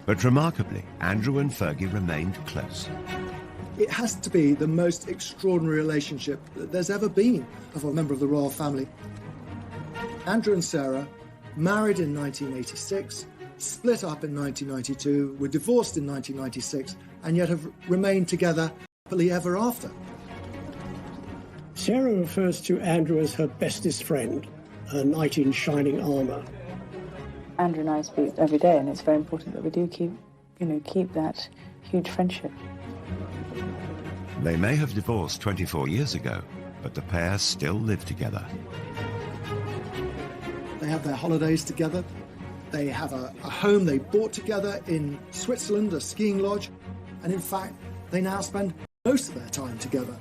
But remarkably, Andrew and Fergie remained close. It has to be the most extraordinary relationship that there's ever been of a member of the royal family. Andrew and Sarah married in 1986, split up in 1992, were divorced in 1996, and yet have remained together happily ever after. Sarah refers to Andrew as her bestest friend, her knight in shining armour. Andrew and I speak every day, and it's very important that we do keep that huge friendship. They may have divorced 24 years ago, but the pair still live together. They have their holidays together. They have a home they bought together in Switzerland, a skiing lodge, and in fact, they now spend most of their time together.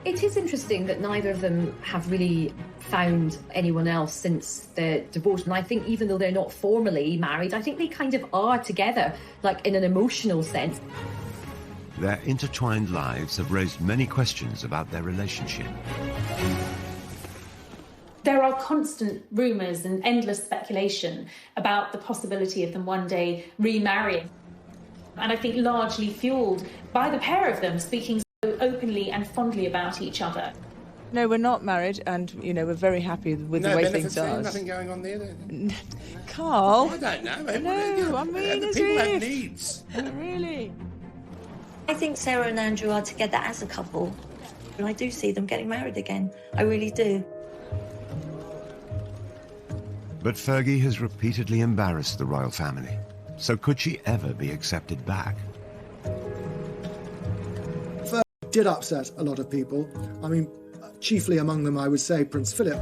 It is interesting that neither of them have really found anyone else since their divorce, and I think even though they're not formally married, I think they kind of are together, like in an emotional sense. Their intertwined lives have raised many questions about their relationship. There are constant rumours and endless speculation about the possibility of them one day remarrying. And I think largely fuelled by the pair of them speaking so openly and fondly about each other. No, we're not married, and, you know, we're very happy with the way things are. Nothing going on there? Carl? I don't know. No, I mean, as people have if. needs. Really? I think Sarah and Andrew are together as a couple. And I do see them getting married again. I really do. But Fergie has repeatedly embarrassed the royal family. So could she ever be accepted back? Fergie did upset a lot of people. I mean, chiefly among them, I would say, Prince Philip.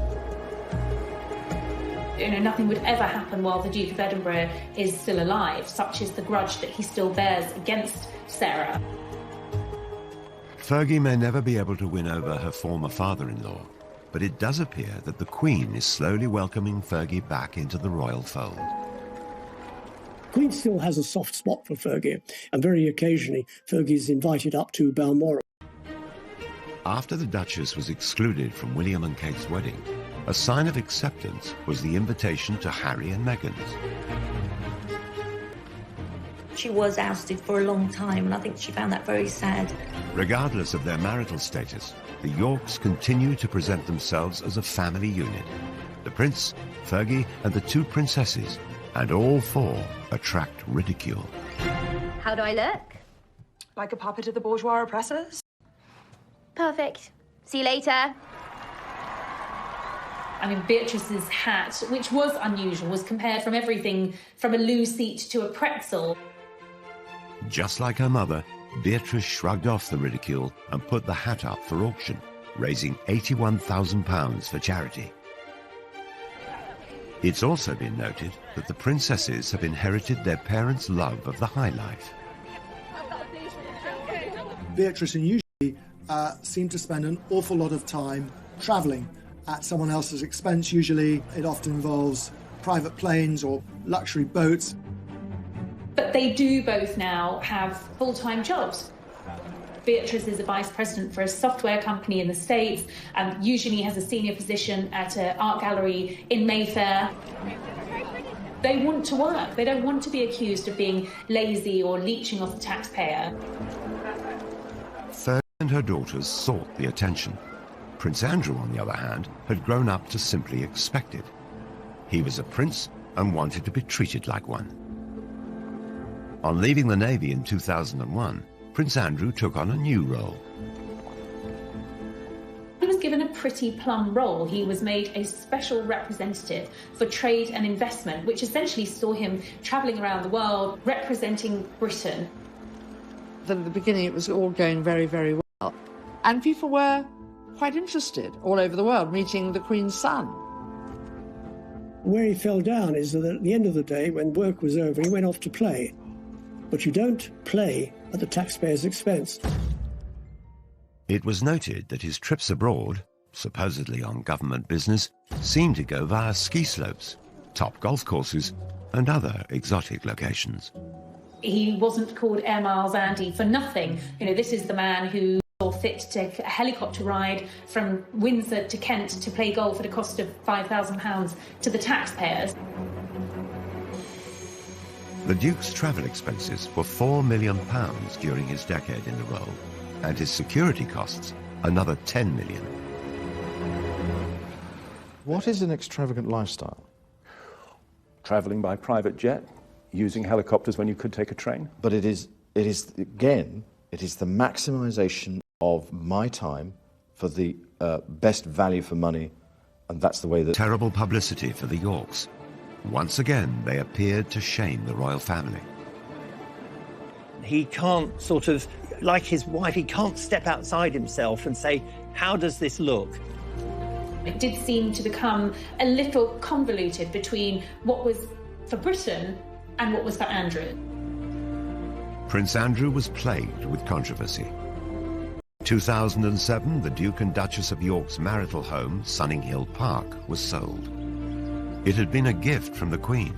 You know, nothing would ever happen while the Duke of Edinburgh is still alive. Such is the grudge that he still bears against Sarah. Fergie may never be able to win over her former father-in-law, but it does appear that the Queen is slowly welcoming Fergie back into the royal fold. Queen still has a soft spot for Fergie, and very occasionally Fergie's invited up to Balmoral. After the Duchess was excluded from William and Kate's wedding, a sign of acceptance was the invitation to Harry and Meghan's. She was ousted for a long time, and I think she found that very sad. Regardless of their marital status, the Yorks continue to present themselves as a family unit. The Prince, Fergie, and the two princesses, and all four attract ridicule. How do I look? Like a puppet of the bourgeois oppressors? Perfect. See you later. I mean, Beatrice's hat, which was unusual, was compared from everything from a loo seat to a pretzel. Just like her mother, Beatrice shrugged off the ridicule and put the hat up for auction, raising £81,000 for charity. It's also been noted that the princesses have inherited their parents' love of the high life. Beatrice and usually seem to spend an awful lot of time travelling at someone else's expense. Usually it often involves private planes or luxury boats. But they do both now have full-time jobs. Beatrice is a vice president for a software company in the States and usually has a senior position at an art gallery in Mayfair. They want to work. They don't want to be accused of being lazy or leeching off the taxpayer. Fergie and her daughters sought the attention. Prince Andrew, on the other hand, had grown up to simply expect it. He was a prince and wanted to be treated like one. On leaving the Navy in 2001, Prince Andrew took on a new role. He was given a pretty plum role. He was made a special representative for trade and investment, which essentially saw him travelling around the world representing Britain. At the beginning, it was all going very, very well. And people were quite interested all over the world, meeting the Queen's son. Where he fell down is that at the end of the day, when work was over, he went off to play. But you don't play at the taxpayer's expense. It was noted that his trips abroad, supposedly on government business, seemed to go via ski slopes, top golf courses, and other exotic locations. He wasn't called Air Miles Andy for nothing. You know, this is the man who saw fit to take a helicopter ride from Windsor to Kent to play golf at a cost of £5,000 to the taxpayers. The Duke's travel expenses were £4 million during his decade in the role, and his security costs another £10 million. What is an extravagant lifestyle? Travelling by private jet, using helicopters when you could take a train. But it is again, it is the maximisation of my time for the best value for money, and that's the way that... Terrible publicity for the Yorks. Once again, they appeared to shame the royal family. He can't sort of, like his wife, he can't step outside himself and say, how does this look? It did seem to become a little convoluted between what was for Britain and what was for Andrew. Prince Andrew was plagued with controversy. 2007, the Duke and Duchess of York's marital home, Sunninghill Park, was sold. It had been a gift from the Queen,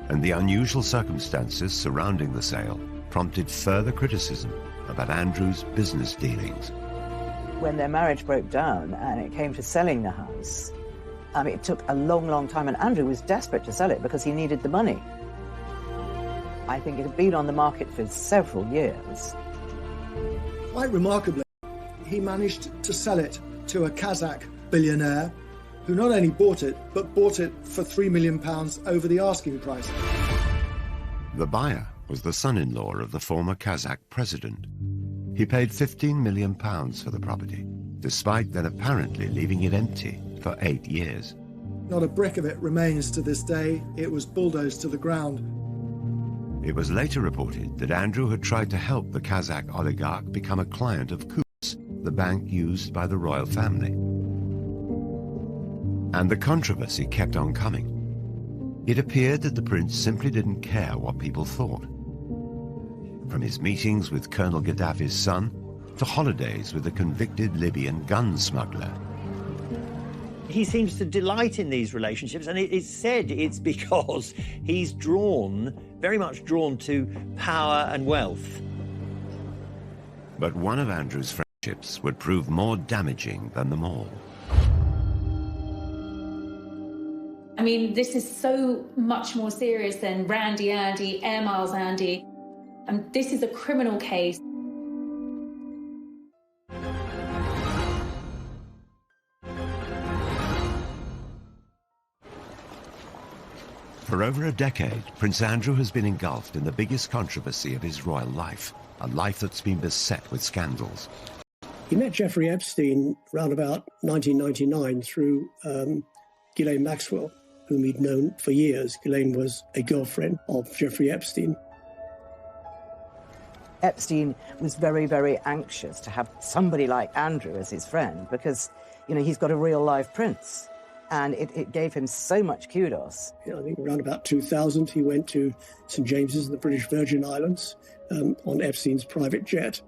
and the unusual circumstances surrounding the sale prompted further criticism about Andrew's business dealings. When their marriage broke down and it came to selling the house, it took a long, long time, and Andrew was desperate to sell it because he needed the money. I think it had been on the market for several years. Quite remarkably, he managed to sell it to a Kazakh billionaire who not only bought it, but bought it for £3 million over the asking price. The buyer was the son-in-law of the former Kazakh president. He paid £15 million for the property, despite then apparently leaving it empty for 8 years. Not a brick of it remains to this day. It was bulldozed to the ground. It was later reported that Andrew had tried to help the Kazakh oligarch become a client of Coutts, the bank used by the royal family. And the controversy kept on coming. It appeared that the prince simply didn't care what people thought. From his meetings with Colonel Gaddafi's son to holidays with a convicted Libyan gun smuggler. He seems to delight in these relationships, and it's said it's because he's very much drawn to power and wealth. But one of Andrew's friendships would prove more damaging than them all. I mean, this is so much more serious than Randy Andy, Air Miles Andy. And this is a criminal case. For over a decade, Prince Andrew has been engulfed in the biggest controversy of his royal life, a life that's been beset with scandals. He met Jeffrey Epstein around about 1999 through Ghislaine Maxwell, whom he'd known for years. Ghislaine was a girlfriend of Jeffrey Epstein. Epstein was very, very anxious to have somebody like Andrew as his friend because, you know, he's got a real-life prince. And it gave him so much kudos. I think around about 2000, he went to St. James's in the British Virgin Islands on Epstein's private jet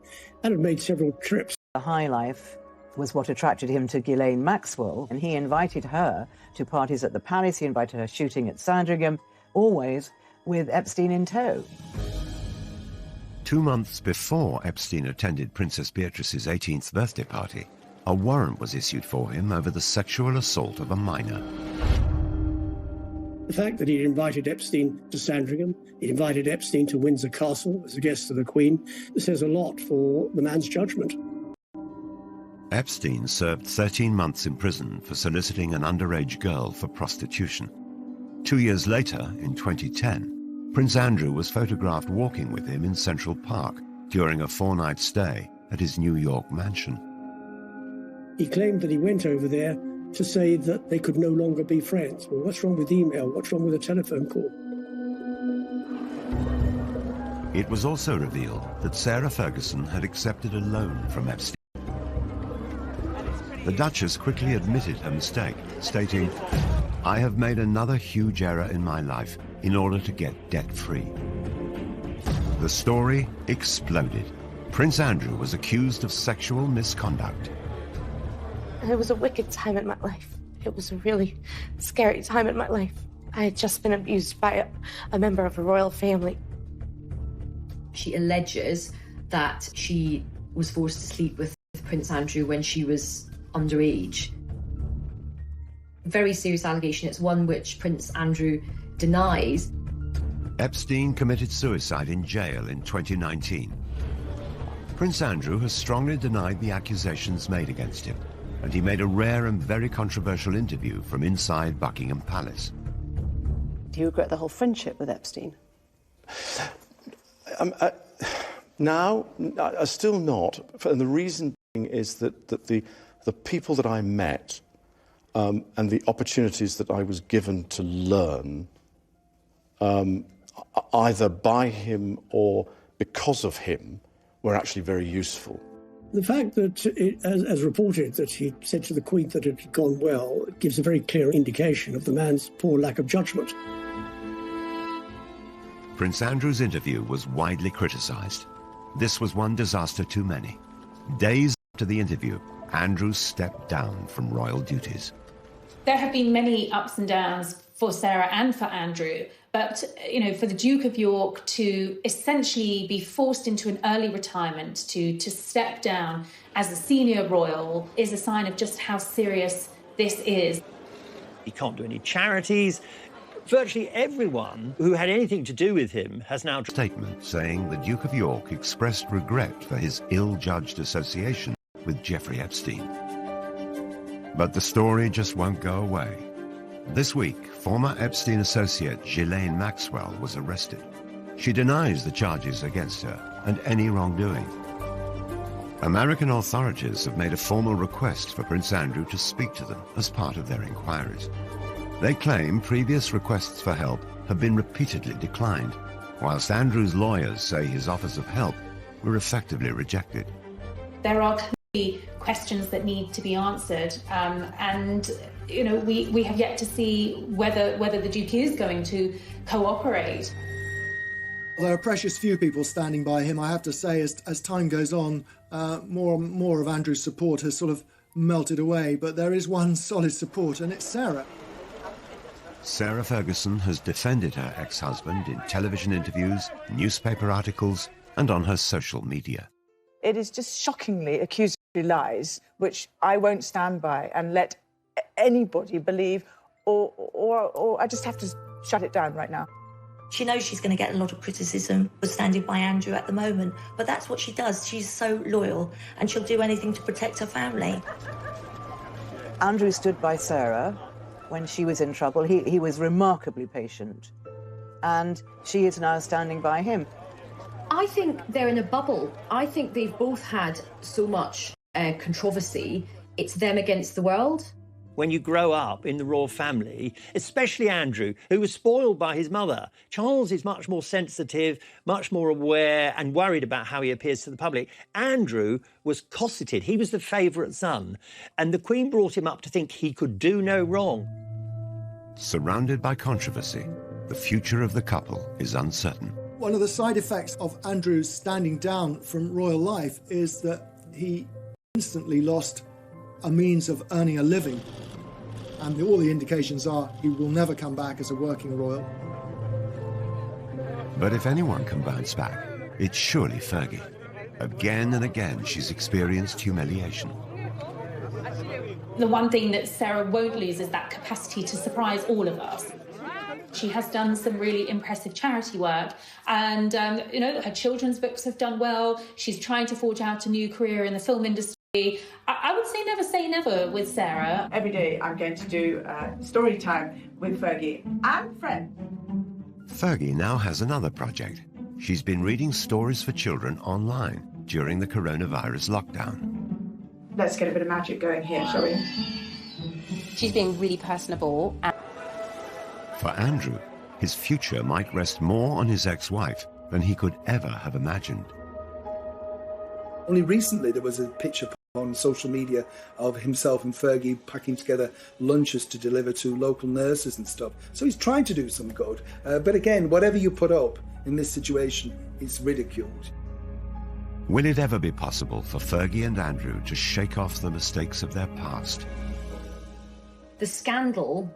and had made several trips. The high life was what attracted him to Ghislaine Maxwell, and he invited her to parties at the Palace. He invited her shooting at Sandringham, always with Epstein in tow. 2 months before Epstein attended Princess Beatrice's 18th birthday party, a warrant was issued for him over the sexual assault of a minor. The fact that he'd invited Epstein to Sandringham, he invited Epstein to Windsor Castle as a guest of the Queen, says a lot for the man's judgment. Epstein served 13 months in prison for soliciting an underage girl for prostitution. 2 years later, in 2010, Prince Andrew was photographed walking with him in Central Park during a 4-night stay at his New York mansion. He claimed that he went over there to say that they could no longer be friends. Well, what's wrong with email? What's wrong with a telephone call? It was also revealed that Sarah Ferguson had accepted a loan from Epstein. The Duchess quickly admitted her mistake, stating, "I have made another huge error in my life in order to get debt-free." The story exploded. Prince Andrew was accused of sexual misconduct. It was a wicked time in my life. It was a really scary time in my life. I had just been abused by a member of a royal family. She alleges that she was forced to sleep with Prince Andrew when she was underage. Very serious allegation. It's one which Prince Andrew denies. Epstein committed suicide in jail in 2019. Prince Andrew has strongly denied the accusations made against him, and he made a rare and very controversial interview from inside Buckingham Palace. Do you regret the whole friendship with Epstein? Now, still not. And the reason being is that the people that I met and the opportunities that I was given to learn, either by him or because of him, were actually very useful. The fact that, as reported, that he said to the Queen that it had gone well gives a very clear indication of the man's poor lack of judgment. Prince Andrew's interview was widely criticised. This was one disaster too many. Days after the interview, Andrew stepped down from royal duties. There have been many ups and downs for Sarah and for Andrew, but, for the Duke of York to essentially be forced into an early retirement, to step down as a senior royal, is a sign of just how serious this is. He can't do any charities. Virtually everyone who had anything to do with him has now... Statement saying the Duke of York expressed regret for his ill-judged association with Jeffrey Epstein. But the story just won't go away. This week, former Epstein associate Ghislaine Maxwell was arrested. She denies the charges against her and any wrongdoing. American authorities have made a formal request for Prince Andrew to speak to them as part of their inquiries. They claim previous requests for help have been repeatedly declined, whilst Andrew's lawyers say his offers of help were effectively rejected. There are clearly questions that need to be answered, and we have yet to see whether the Duke is going to cooperate. There are precious few people standing by him. I have to say, as time goes on, more and more of Andrew's support has sort of melted away, but there is one solid support, and it's Sarah. Sarah Ferguson has defended her ex-husband in television interviews, newspaper articles, and on her social media. It is just shockingly accusatory lies, which I won't stand by and let anybody believe, or I just have to shut it down right now. She knows she's going to get a lot of criticism for standing by Andrew at the moment, but that's what she does. She's so loyal, and she'll do anything to protect her family. Andrew stood by Sarah when she was in trouble. He was remarkably patient, and she is now standing by him. I think they're in a bubble. I think they've both had so much controversy. It's them against the world. When you grow up in the royal family, especially Andrew, who was spoiled by his mother, Charles is much more sensitive, much more aware and worried about how he appears to the public. Andrew was cosseted. He was the favourite son, and the Queen brought him up to think he could do no wrong. Surrounded by controversy, the future of the couple is uncertain. One of the side effects of Andrew's standing down from royal life is that he instantly lost a means of earning a living. And all the indications are he will never come back as a working royal. But if anyone can bounce back, it's surely Fergie. Again and again, she's experienced humiliation. The one thing that Sarah won't lose is that capacity to surprise all of us. She has done some really impressive charity work, and her children's books have done well. She's trying to forge out a new career in the film industry. I would say never with Sarah. Every day I'm going to do story time with Fergie and friend. Fergie now has another project. She's been reading stories for children online during the coronavirus lockdown. Let's get a bit of magic going here, shall we? She's being really personable. For Andrew, his future might rest more on his ex-wife than he could ever have imagined. Only recently there was a picture on social media of himself and Fergie packing together lunches to deliver to local nurses and stuff. So he's trying to do some good. But again, whatever you put up in this situation is ridiculed. Will it ever be possible for Fergie and Andrew to shake off the mistakes of their past? The scandal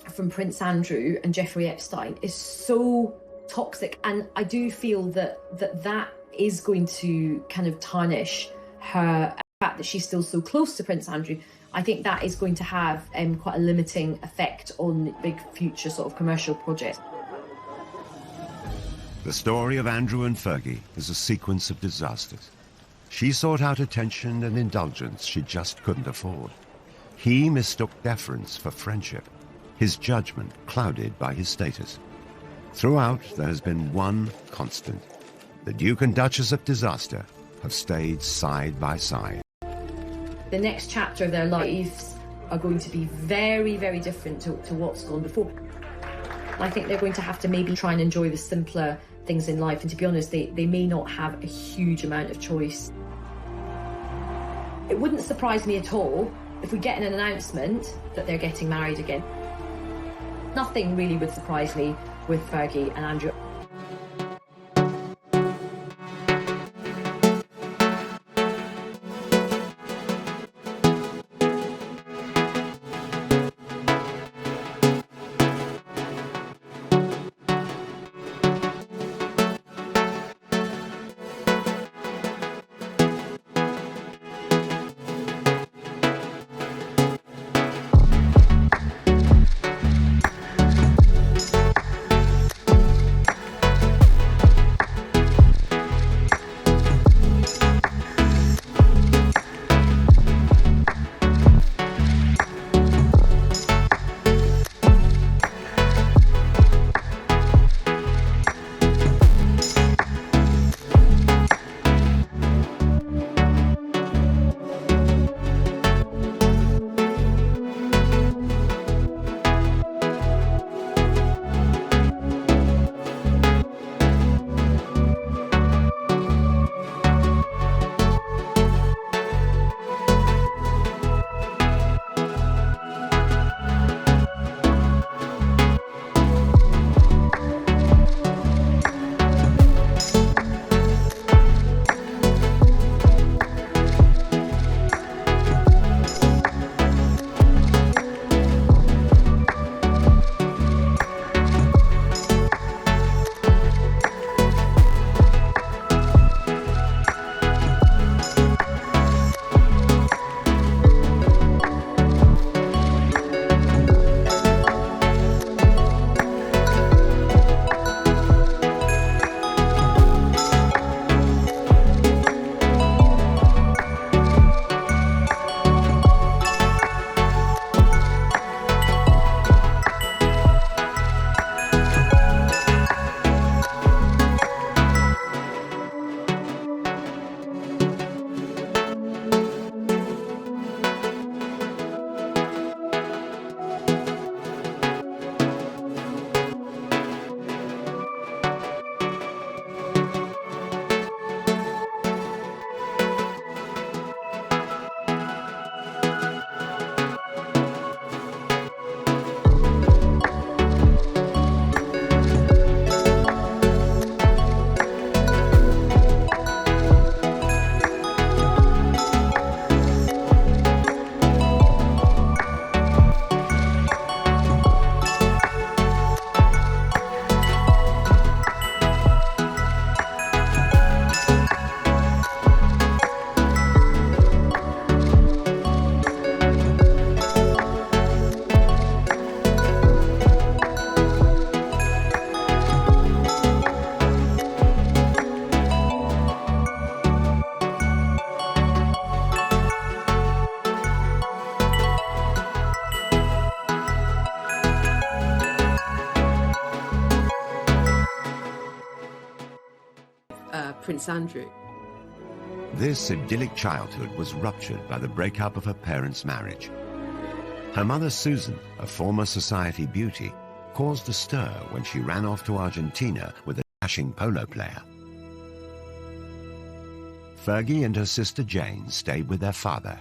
from Prince Andrew and Jeffrey Epstein is so toxic, and I do feel that is going to kind of tarnish her. The fact that she's still so close to Prince Andrew, I think that is going to have quite a limiting effect on big future sort of commercial projects. The story of Andrew and Fergie is a sequence of disasters. She sought out attention and indulgence she just couldn't afford. He mistook deference for friendship, his judgment clouded by his status. Throughout, there has been one constant. The Duke and Duchess of Disaster have stayed side by side. The next chapter of their lives are going to be very, very different to what's gone before. I think they're going to have to maybe try and enjoy the simpler things in life, and to be honest, they may not have a huge amount of choice. It wouldn't surprise me at all if we get an announcement that they're getting married again. Nothing really would surprise me with Fergie and Andrew. Prince Andrew. This idyllic childhood was ruptured by the breakup of her parents' marriage. Her mother, Susan, a former society beauty, caused a stir when she ran off to Argentina with a dashing polo player. Fergie and her sister Jane stayed with their father.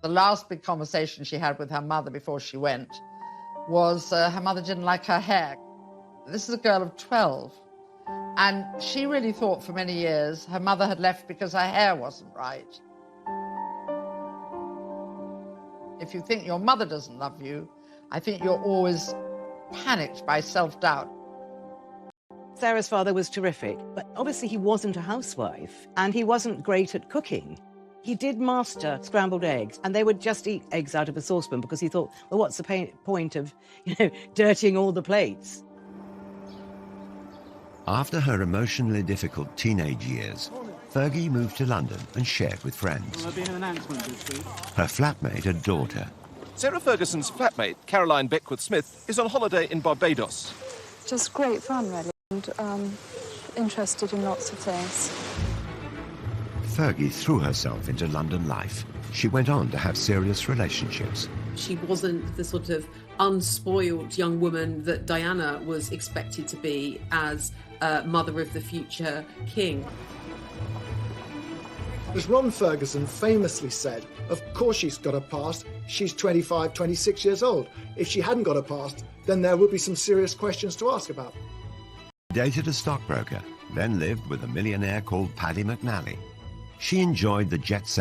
The last big conversation she had with her mother before she went was her mother didn't like her hair. This is a girl of 12. And she really thought for many years her mother had left because her hair wasn't right. If you think your mother doesn't love you, I think you're always panicked by self-doubt. Sarah's father was terrific, but obviously he wasn't a housewife, and he wasn't great at cooking. He did master scrambled eggs, and they would just eat eggs out of a saucepan because he thought, well, what's the point of, dirtying all the plates? After her emotionally difficult teenage years, Fergie moved to London and shared with friends. Her flatmate adored her. Sarah Ferguson's flatmate, Caroline Beckworth-Smith, is on holiday in Barbados. Just great fun, really, and interested in lots of things. Fergie threw herself into London life. She went on to have serious relationships. She wasn't the sort of unspoiled young woman that Diana was expected to be as mother of the future king. As Ron Ferguson famously said, of course she's got a past. She's 25, 26 years old. If she hadn't got a past, then there would be some serious questions to ask about. Dated a stockbroker, then lived with a millionaire called Paddy McNally. She enjoyed the jet set